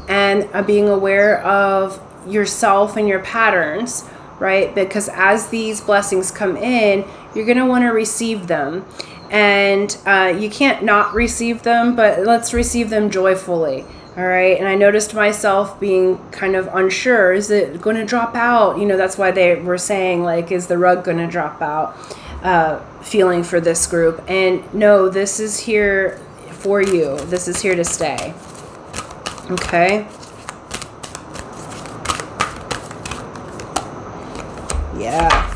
and being aware of yourself and your patterns, right? Because as these blessings come in, you're going to want to receive them. And you can't not receive them, but let's receive them joyfully. All right. And I noticed myself being kind of unsure. Is it going to drop out? You know, that's why they were saying, like, is the rug going to drop out? Feeling for this group. And no, this is here for you. This is here to stay. Okay. Yeah.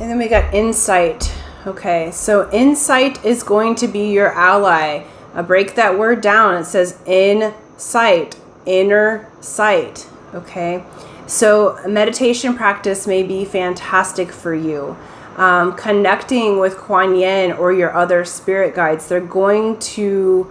And then we got insight. Okay, so insight is going to be your ally. Break that word down. It says insight, inner sight. Okay, so meditation practice may be fantastic for you. Connecting with Kuan Yin or your other spirit guides, they're going to,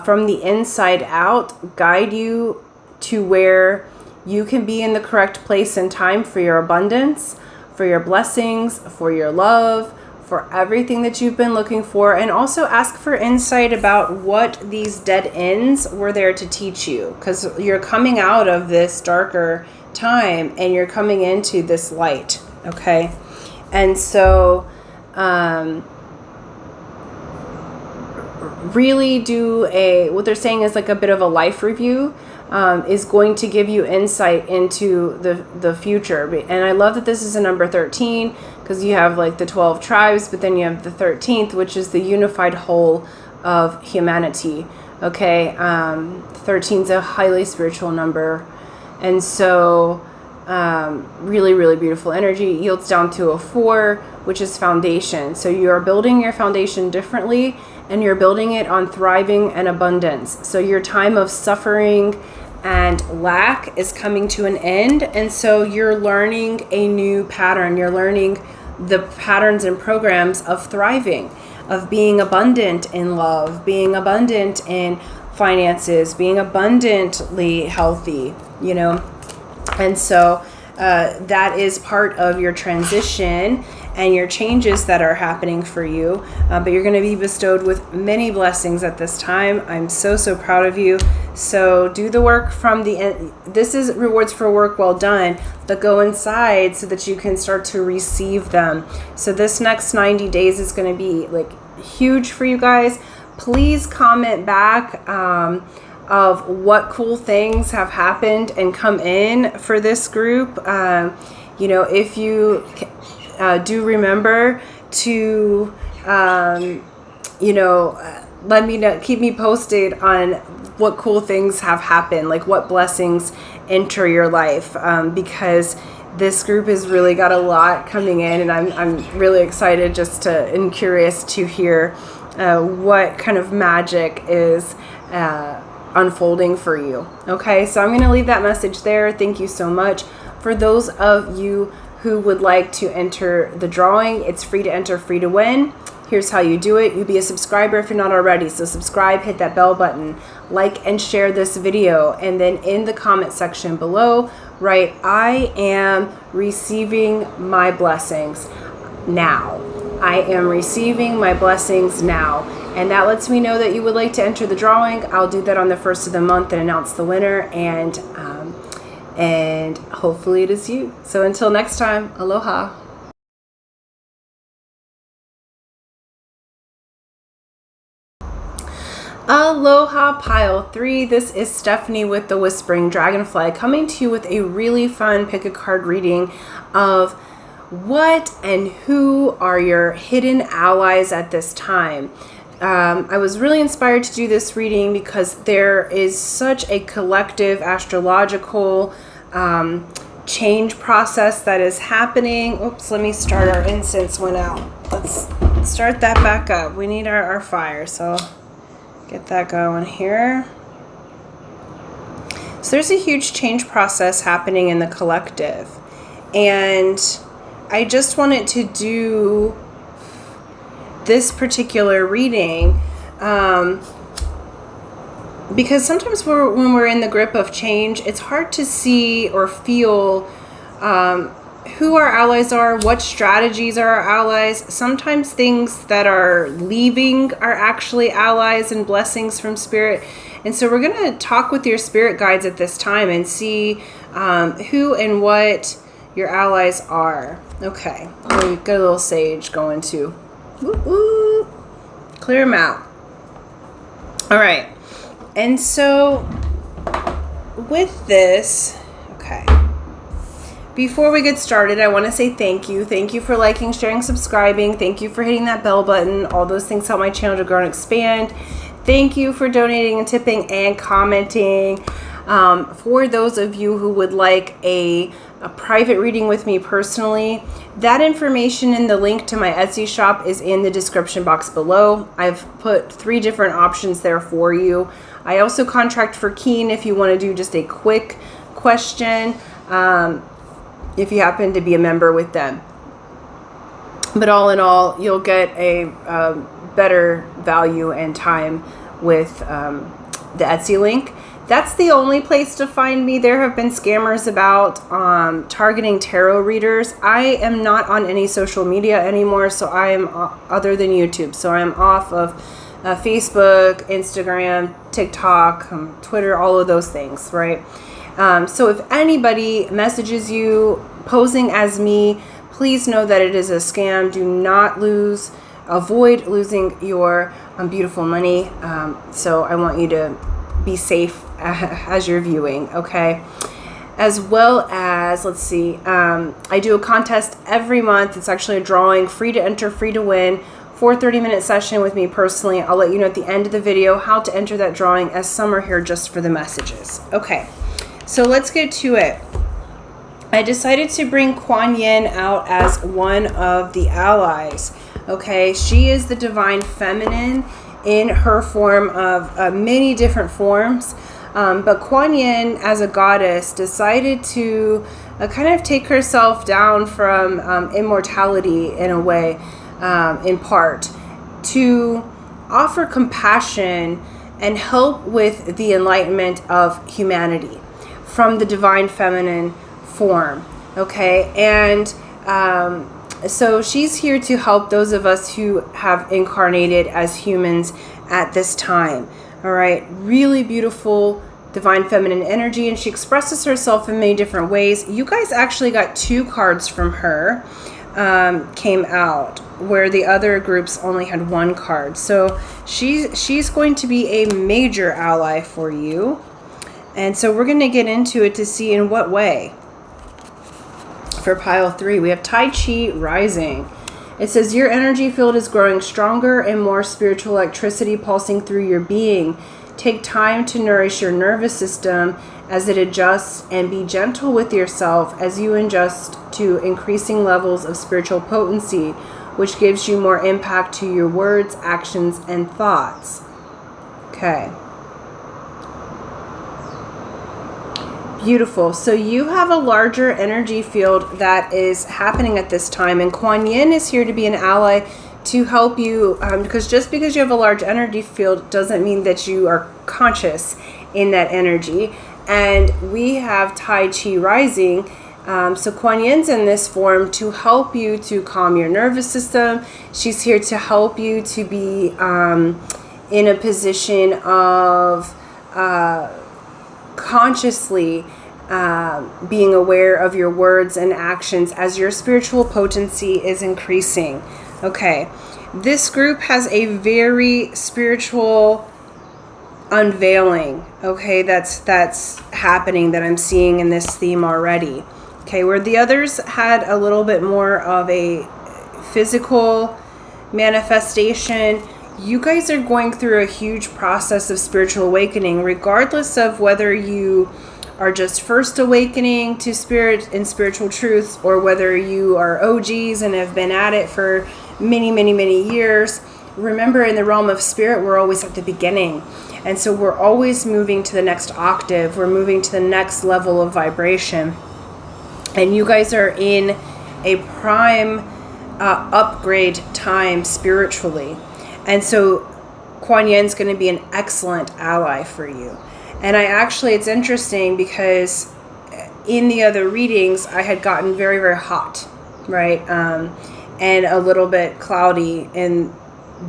from the inside out, guide you to where you can be in the correct place and time for your abundance, for your blessings, for your love, for everything that you've been looking for, and also ask for insight about what these dead ends were there to teach you, because you're coming out of this darker time and you're coming into this light. Okay. And so really do what they're saying is like a bit of a life review, is going to give you insight into the future. And I love that this is a number 13, because you have like the 12 tribes, but then you have the 13th, which is the unified whole of humanity. Okay. 13 is a highly spiritual number. And so really, really beautiful energy. Yields down to a 4, which is foundation. So you are building your foundation differently, and you're building it on thriving and abundance. So your time of suffering and lack is coming to an end. And so you're learning a new pattern. You're learning the patterns and programs of thriving, of being abundant in love, being abundant in finances, being abundantly healthy, you know. And so that is part of your transition and your changes that are happening for you. But you're going to be bestowed with many blessings at this time. I'm so, so proud of you. So do the work from the end. This is rewards for work well done, but go inside so that you can start to receive them. So this next 90 days is going to be like huge for you guys. Please comment back of what cool things have happened and come in for this group. You know, if you do remember to, you know, let me know, keep me posted on what cool things have happened, like what blessings enter your life, because this group has really got a lot coming in, and I'm really excited just to and curious to hear what kind of magic is unfolding for you. Okay, so I'm going to leave that message there. Thank you so much. For those of you who would like to enter the drawing, it's free to enter, free to win. Here's how you do it. You be a subscriber if you're not already. So subscribe, hit that bell button, like and share this video, and then in the comment section below, write, I am receiving my blessings now. I am receiving my blessings now. And that lets me know that you would like to enter the drawing. I'll do that on the 1st of the month and announce the winner, and hopefully it is you. So until next time, aloha. Aloha pile 3. This is Stephanie with the Whispering Dragonfly, coming to you with a really fun pick a card reading of what and who are your hidden allies at this time. I was really inspired to do this reading because there is such a collective astrological change process that is happening. Oops, let me start. Our incense went out. Let's start that back up. We need our fire, so get that going here. So there's a huge change process happening in the collective, and I just wanted to do this particular reading because sometimes when we're in the grip of change, it's hard to see or feel who our allies are, what strategies are our allies. Sometimes things that are leaving are actually allies and blessings from spirit. And so we're going to talk with your spirit guides at this time and see who and what your allies are. Okay, we got a little sage going too. Woo-woo. Clear them out. All right. And so with this, okay, before we get started, I want to say thank you. Thank you for liking, sharing, subscribing. Thank you for hitting that bell button. All those things help my channel to grow and expand. Thank you for donating and tipping and commenting. For those of you who would like a private reading with me personally, that information and the link to my Etsy shop is in the description box below. I've put 3 different options there for you. I also contract for Keen if you want to do just a quick question, if you happen to be a member with them. But all in all, you'll get a better value and time with the Etsy link. That's the only place to find me. There have been scammers about targeting tarot readers. I am not on any social media anymore, so I am other than YouTube. So I am off of Facebook, Instagram, TikTok, Twitter, all of those things, right? So if anybody messages you posing as me, please know that it is a scam. Do not avoid losing your beautiful money. So I want you to be safe as you're viewing, okay? As well as, let's see, I do a contest every month. It's actually a drawing, free to enter, free to win, for a 30-minute session with me personally. I'll let you know at the end of the video how to enter that drawing, as some are here just for the messages. Okay, so let's get to it. I decided to bring Kuan Yin out as one of the allies. Okay, she is the divine feminine in her form of many different forms. But Kuan Yin, as a goddess, decided to kind of take herself down from immortality in a way, in part, to offer compassion and help with the enlightenment of humanity from the divine feminine form. Okay, and so she's here to help those of us who have incarnated as humans at this time. All right, really beautiful divine feminine energy, and she expresses herself in many different ways. You guys actually got 2 cards from her came out, where the other groups only had 1 card. So she's going to be a major ally for you, and so we're going to get into it to see in what way. For pile 3, we have Tai Chi Rising. It says your energy field is growing stronger and more spiritual electricity pulsing through your being. Take time to nourish your nervous system as it adjusts, and be gentle with yourself as you adjust to increasing levels of spiritual potency, which gives you more impact to your words, actions, and thoughts. Okay. Beautiful. So you have a larger energy field that is happening at this time, and Kuan Yin is here to be an ally to help you, because just because you have a large energy field doesn't mean that you are conscious in that energy. And we have Tai Chi Rising, so Kuan Yin's in this form to help you to calm your nervous system. She's here to help you to be in a position of consciously being aware of your words and actions as your spiritual potency is increasing. Okay, this group has a very spiritual unveiling, okay, that's happening, that I'm seeing in this theme already. Okay, where the others had a little bit more of a physical manifestation, you guys are going through a huge process of spiritual awakening, regardless of whether you are just first awakening to spirit and spiritual truths, or whether you are OGs and have been at it for many years. Remember, in the realm of spirit, we're always at the beginning. And so we're always moving to the next octave. We're moving to the next level of vibration. And you guys are in a prime upgrade time spiritually. And so Kuan Yin's going to be an excellent ally for you. And it's interesting because in the other readings, I had gotten very hot, right? And a little bit cloudy in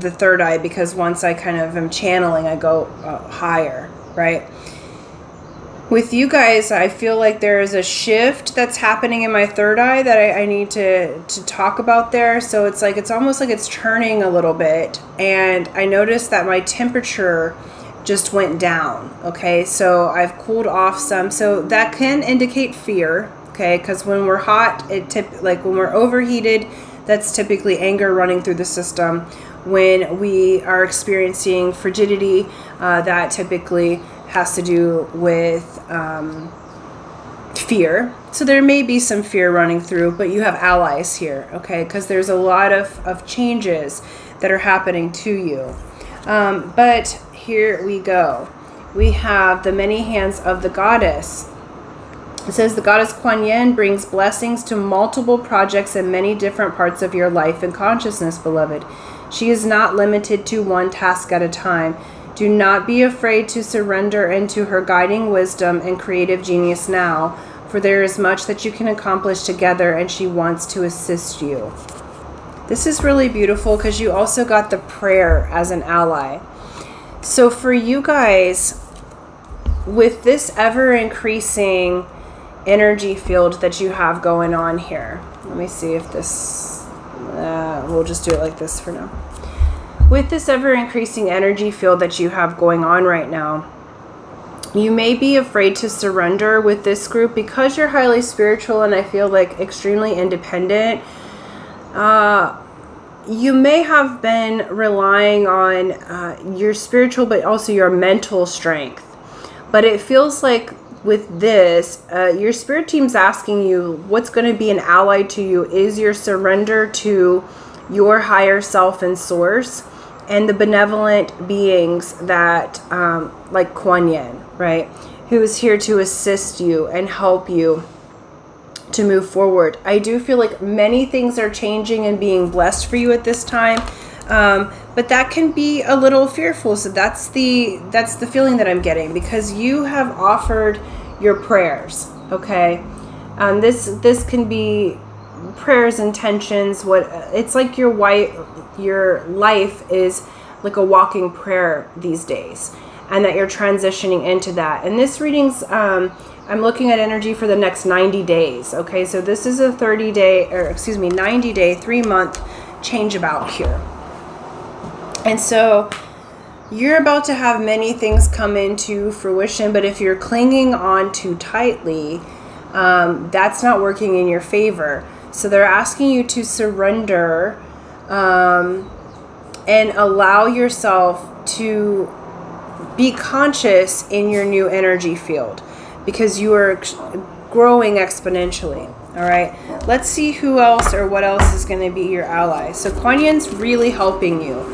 the third eye, because once I kind of am channeling, I go higher, right? With you guys, I feel like there is a shift that's happening in my third eye that I need to talk about there. So it's like, it's almost like it's turning a little bit. And I noticed that my temperature just went down. Okay, so I've cooled off some. So that can indicate fear. Okay, because when we're hot, like when we're overheated, that's typically anger running through the system. When we are experiencing frigidity, that typically has to do with fear. So there may be some fear running through, but you have allies here, okay? Because there's a lot of changes that are happening to you. But here we go. We have the many hands of the goddess. It says the goddess Kuan Yin brings blessings to multiple projects in many different parts of your life and consciousness, beloved. She is not limited to one task at a time. Do not be afraid to surrender into her guiding wisdom and creative genius now, for there is much that you can accomplish together and she wants to assist you. This is really beautiful because you also got the prayer as an ally. So for you guys, with this ever-increasing energy field that you have going on here, let me see if this, we'll just do it like this for now. With this ever-increasing energy field that you have going on right now, you may be afraid to surrender with this group because you're highly spiritual and I feel like extremely independent. You may have been relying on your spiritual but also your mental strength. But it feels like with this, your spirit team's asking you what's going to be an ally to you is your surrender to your higher self and source and the benevolent beings that, like Kuan Yin, right? Who is here to assist you and help you to move forward. I do feel like many things are changing and being blessed for you at this time, but that can be a little fearful. So that's the feeling that I'm getting, because you have offered your prayers. Okay, this can be prayers, intentions. What it's like your life is like a walking prayer these days, and that you're transitioning into that. And this reading's I'm looking at energy for the next 90 days. Okay, so this is a 90-day, 3-month change about here. And so you're about to have many things come into fruition, but if you're clinging on too tightly, that's not working in your favor. So they're asking you to surrender and allow yourself to be conscious in your new energy field, because you are growing exponentially. All right, let's see who else or what else is going to be your ally. So Kuan Yin's really helping you.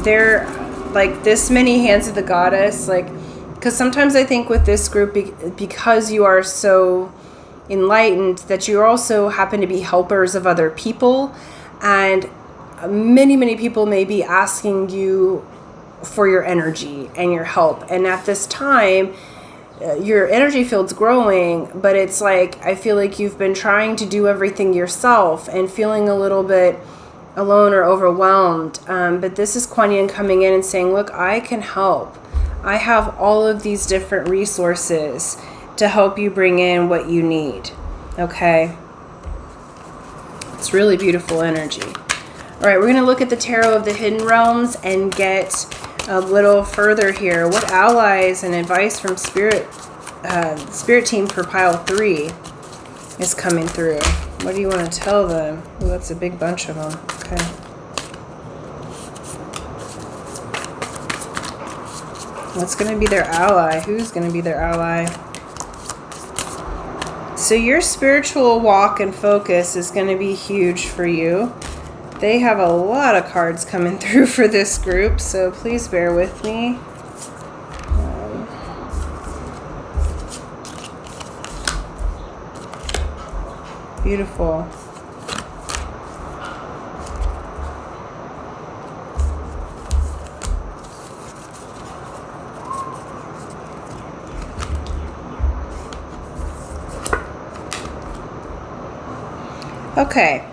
They're like this many hands of the goddess, like, because sometimes I think with this group, because you are so enlightened, that you also happen to be helpers of other people, and many people may be asking you for your energy and your help. And at this time, your energy field's growing, but it's like, I feel like you've been trying to do everything yourself and feeling a little bit alone or overwhelmed. But this is Kuan Yin coming in and saying, look, I can help. I have all of these different resources to help you bring in what you need. Okay? It's really beautiful energy. All right, we're going to look at the Tarot of the Hidden Realms and get a little further here. What allies and advice from Spirit Team for pile 3 is coming through? What do you want to tell them? Oh, that's a big bunch of them. Okay. What's going to be their ally? Who's going to be their ally? So your spiritual walk and focus is going to be huge for you. They have a lot of cards coming through for this group, so please bear with me. Beautiful. Okay.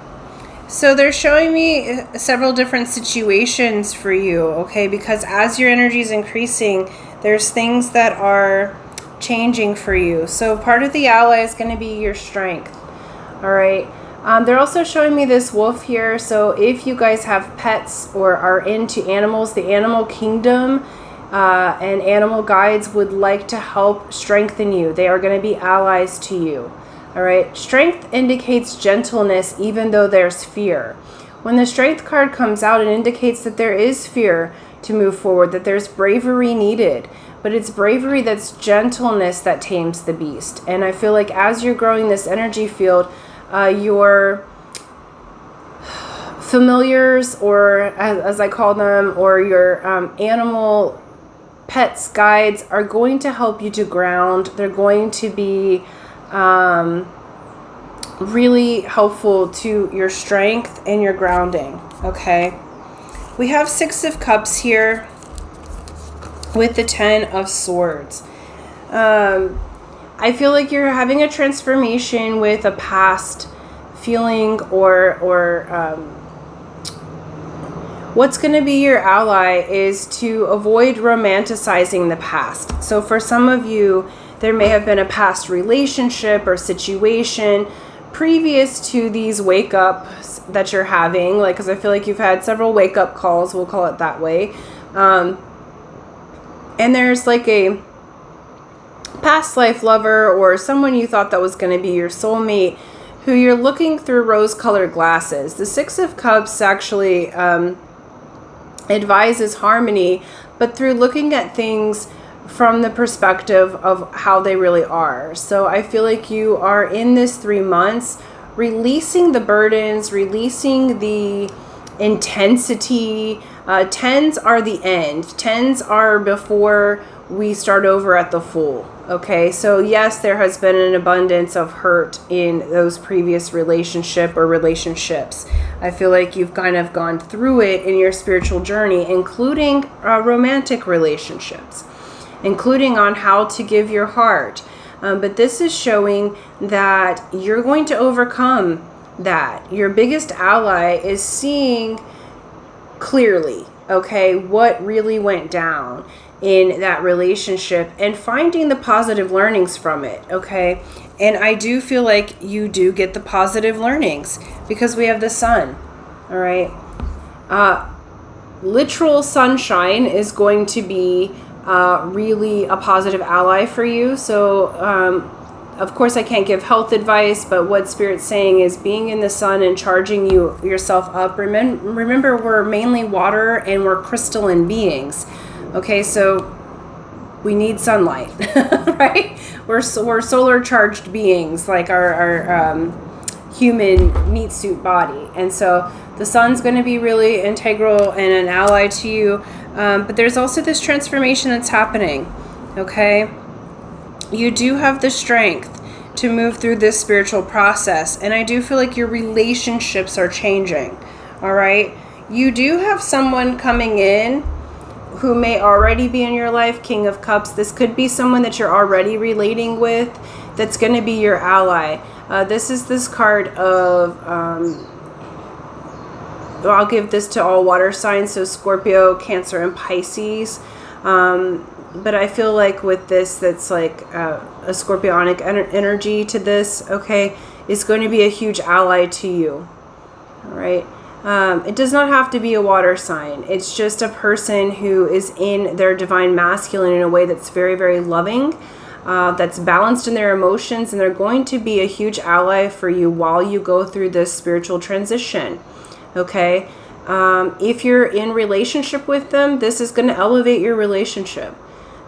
So they're showing me several different situations for you, okay? Because as your energy is increasing, there's things that are changing for you. So part of the ally is going to be your strength, all right? They're also showing me this wolf here. So if you guys have pets or are into animals, the animal kingdom and animal guides would like to help strengthen you. They are going to be allies to you. All right, strength indicates gentleness even though there's fear. When the strength card comes out, it indicates that there is fear to move forward, that there's bravery needed, but it's bravery that's gentleness that tames the beast. And I feel like as you're growing this energy field, your familiars, or as I call them, or your animal pets, guides, are going to help you to ground. They're going to be really helpful to your strength and your grounding. Okay, we have 6 of Cups here. with the 10 of Swords. I feel like you're having a transformation with a past feeling, or what's going to be your ally is to avoid romanticizing the past. So for some of you, there may have been a past relationship or situation previous to these wake-ups that you're having, like, because I feel like you've had several wake-up calls, we'll call it that way. And there's like a past life lover or someone you thought that was going to be your soulmate who you're looking through rose-colored glasses. The Six of Cups actually advises harmony, but through looking at things from the perspective of how they really are. So I feel like you are in this 3 months releasing the burdens, releasing the intensity. Tens are the end. Tens are before we start over at the Fool. Okay, so yes, there has been an abundance of hurt in those previous relationship or relationships. I feel like you've kind of gone through it in your spiritual journey, including romantic relationships, including on how to give your heart. But this is showing that you're going to overcome that. Your biggest ally is seeing clearly, okay, what really went down in that relationship and finding the positive learnings from it, okay? And I do feel like you do get the positive learnings because we have the Sun, all right? Literal sunshine is going to be really a positive ally for you. So, of course, I can't give health advice, but what Spirit's saying is being in the sun and charging yourself up. Remember, we're mainly water and we're crystalline beings. Okay, so we need sunlight, right? We're solar charged beings, like our human meat suit body. And so the sun's going to be really integral and an ally to you. But there's also this transformation that's happening, okay? You do have the strength to move through this spiritual process. And I do feel like your relationships are changing, all right? You do have someone coming in who may already be in your life, King of Cups. This could be someone that you're already relating with that's going to be your ally. This is this card of... I'll give this to all water signs, so Scorpio, Cancer, and Pisces. But I feel like with this, that's like a scorpionic energy to this, okay, is going to be a huge ally to you, all right? It does not have to be a water sign. It's just a person who is in their divine masculine in a way that's very, very loving, that's balanced in their emotions, and they're going to be a huge ally for you while you go through this spiritual transition. Okay, if you're in relationship with them, this is going to elevate your relationship.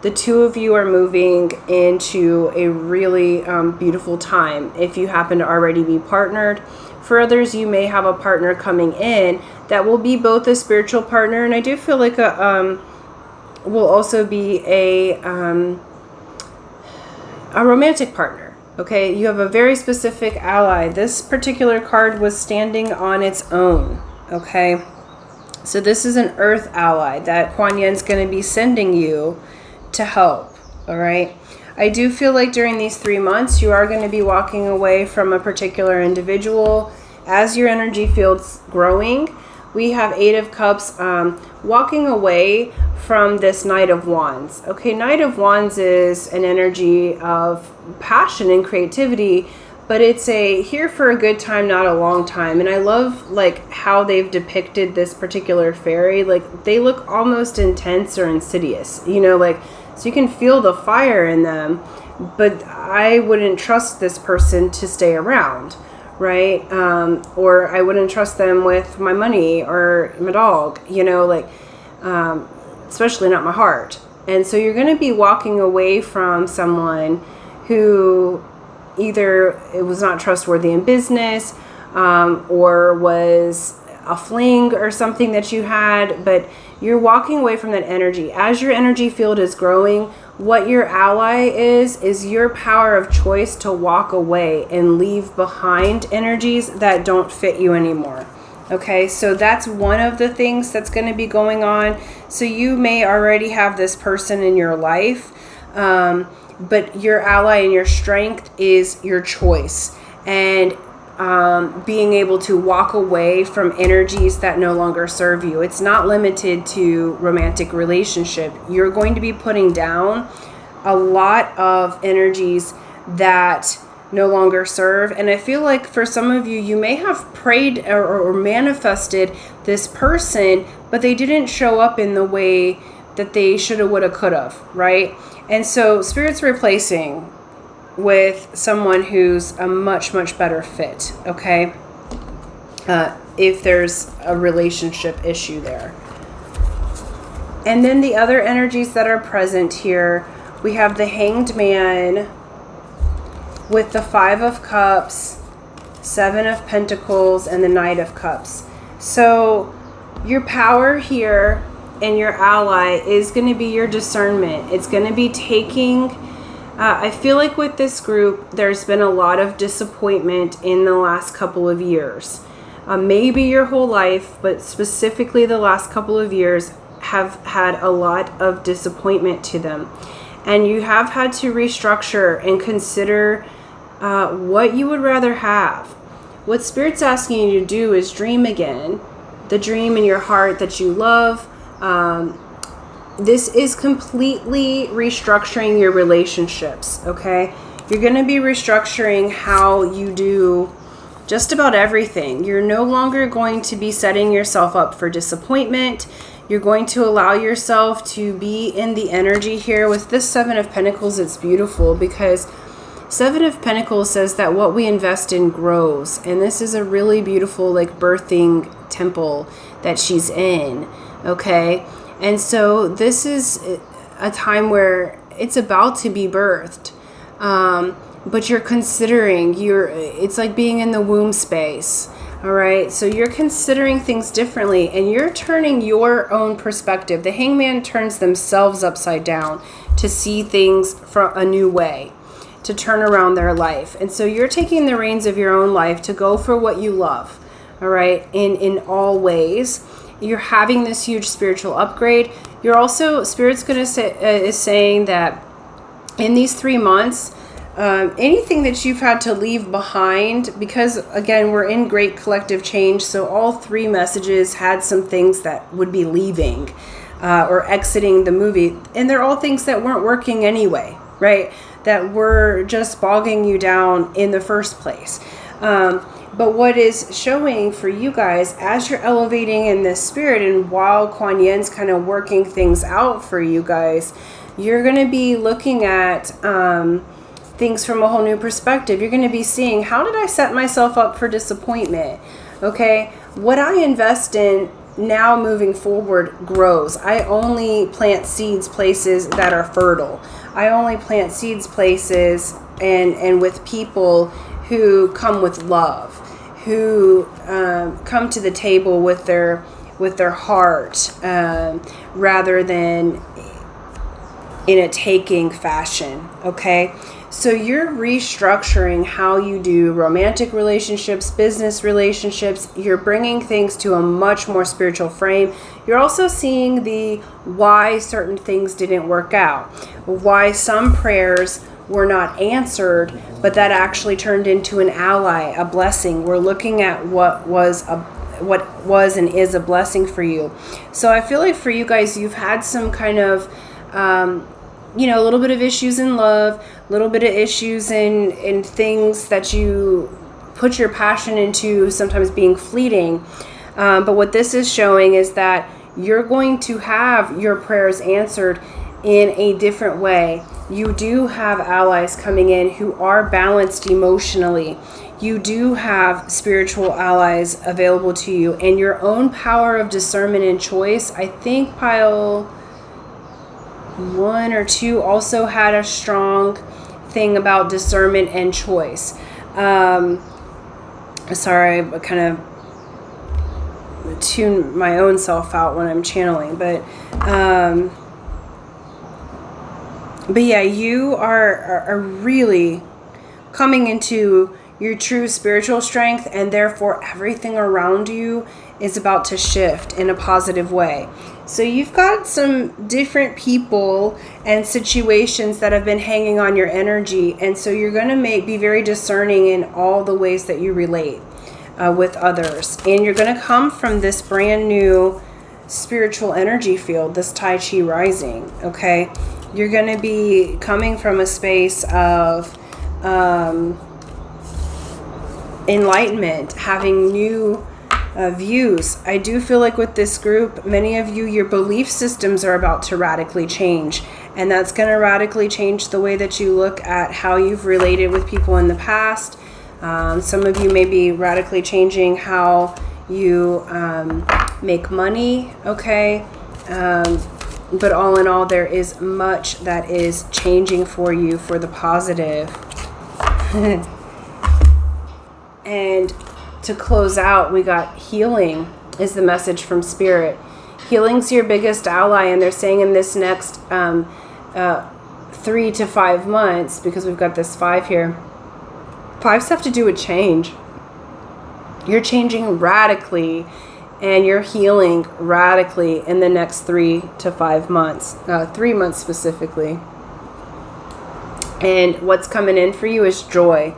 The two of you are moving into a really beautiful time. If you happen to already be partnered, for others, you may have a partner coming in that will be both a spiritual partner, and I do feel like will also be a romantic partner. Okay, you have a very specific ally. This particular card was standing on its own, okay? So this is an earth ally that Kuan Yin's going to be sending you to help, all right? I do feel like during these 3 months, you are going to be walking away from a particular individual. As your energy field's growing, we have 8 of Cups walking away from this Knight of Wands. Okay, Knight of Wands is an energy of passion and creativity, but it's here for a good time, not a long time. And I love like how they've depicted this particular fairy. Like they look almost intense or insidious, you know, like, so you can feel the fire in them, but I wouldn't trust this person to stay around, right? Or I wouldn't trust them with my money or my dog, you know, like, especially not my heart. And so you're going to be walking away from someone who either it was not trustworthy in business, or was a fling or something that you had, but you're walking away from that energy. As your energy field is growing, what your ally is your power of choice to walk away and leave behind energies that don't fit you anymore. Okay, so that's one of the things that's going to be going on. So you may already have this person in your life, but your ally and your strength is your choice. And being able to walk away from energies that no longer serve you. It's not limited to romantic relationship. You're going to be putting down a lot of energies that no longer serve. And I feel like for some of you, you may have prayed or manifested this person, but they didn't show up in the way that they shoulda, woulda, coulda, right? And so Spirit's replacing with someone who's a much, much better fit, okay? If there's a relationship issue there. And then the other energies that are present here, we have the Hanged Man with the 5 of Cups, 7 of Pentacles, and the Knight of Cups. So your power here and your ally is going to be your discernment. It's going to be taking... I feel like with this group, there's been a lot of disappointment in the last couple of years. Maybe your whole life, but specifically the last couple of years have had a lot of disappointment to them. And you have had to restructure and consider what you would rather have. What Spirit's asking you to do is dream again. The dream in your heart that you love. This is completely restructuring your relationships, okay? You're going to be restructuring how you do just about everything. You're no longer going to be setting yourself up for disappointment. You're going to allow yourself to be in the energy here. With this 7 of Pentacles, it's beautiful because 7 of Pentacles says that what we invest in grows. And this is a really beautiful, like, birthing temple that she's in, okay? And so this is a time where it's about to be birthed. But you're considering, it's like being in the womb space. All right. So you're considering things differently and you're turning your own perspective. The Hangman turns themselves upside down to see things from a new way, to turn around their life. And so you're taking the reins of your own life to go for what you love. All right. In all ways. You're having this huge spiritual upgrade. You're also, Spirit's going to say, is saying that in these 3 months, anything that you've had to leave behind, because again, we're in great collective change. So all 3 messages had some things that would be leaving or exiting the movie. And they're all things that weren't working anyway, right? That were just bogging you down in the first place. But what is showing for you guys as you're elevating in this spirit, and while Kuan Yin's kind of working things out for you guys, you're going to be looking at things from a whole new perspective. You're going to be seeing, how did I set myself up for disappointment? Okay, what I invest in now moving forward grows. I only plant seeds places that are fertile. I only plant seeds places and with people who come with love, who come to the table with their heart, rather than in a taking fashion. Okay, so you're restructuring how you do romantic relationships, business relationships. You're bringing things to a much more spiritual frame. You're also seeing the why certain things didn't work out, why some prayers were not answered, but that actually turned into an ally, a blessing. We're looking at what was and is a blessing for you. So I feel like for you guys, you've had some kind of, a little bit of issues in love, a little bit of issues in things that you put your passion into, sometimes being fleeting. But what this is showing is that you're going to have your prayers answered in a different way. You do have allies coming in who are balanced emotionally. You do have spiritual allies available to you, and your own power of discernment and choice. I think pile 1 or 2 also had a strong thing about discernment and choice. Sorry, I kind of tune my own self out when I'm channeling, but yeah, you are really coming into your true spiritual strength, and therefore everything around you is about to shift in a positive way. So you've got some different people and situations that have been hanging on your energy, and so you're going to be very discerning in all the ways that you relate with others. And you're going to come from this brand new spiritual energy field, this Tai Chi rising, okay? You're going to be coming from a space of enlightenment, having new views. I do feel like with this group, many of you, your belief systems are about to radically change, and that's going to radically change the way that you look at how you've related with people in the past. Some of you may be radically changing how you make money, okay? But all in all, there is much that is changing for you for the positive. And to close out, we got healing is the message from Spirit. Healing's your biggest ally, and they're saying in this next 3 to 5 months, because we've got this 5 here. 5's have to do with change. You're changing radically, and you're healing radically in the next 3 to 5 months. 3 months specifically. And what's coming in for you is joy.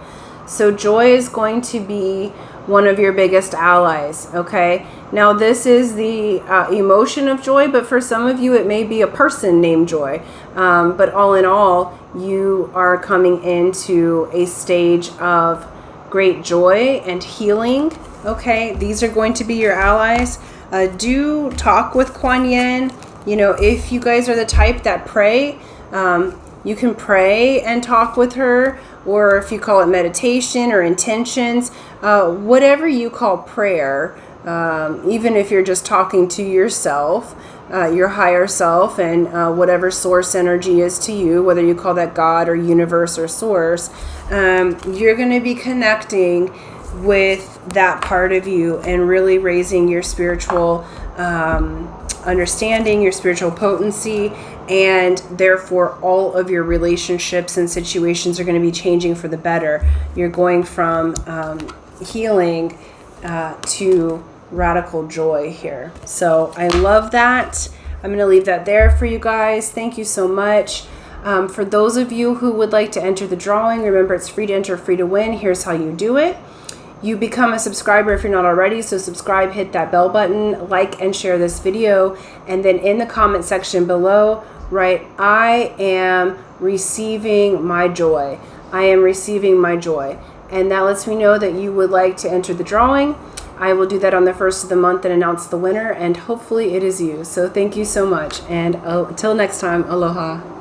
So joy is going to be one of your biggest allies, okay? Now this is the emotion of joy, but for some of you it may be a person named Joy. But all in all, you are coming into a stage of great joy and healing, okay? These are going to be your allies. Do talk with Kuan Yin. You know, if you guys are the type that pray, you can pray and talk with her, or if you call it meditation or intentions, whatever you call prayer, even if you're just talking to yourself, your higher self, and whatever source energy is to you, whether you call that God or universe or source, you're going to be connecting with that part of you and really raising your spiritual understanding, your spiritual potency, and therefore all of your relationships and situations are going to be changing for the better. You're going from healing to radical joy here. So I love that. I'm going to leave that there for you guys. Thank you so much. For those of you who would like to enter the drawing, remember it's free to enter, free to win. Here's how you do it. You become a subscriber if you're not already, so subscribe, hit that bell button, like and share this video, and then in the comment section below, write, I am receiving my joy. I am receiving my joy. And that lets me know that you would like to enter the drawing. I will do that on the 1st of the month and announce the winner, and hopefully it is you. So thank you so much, and until next time, aloha.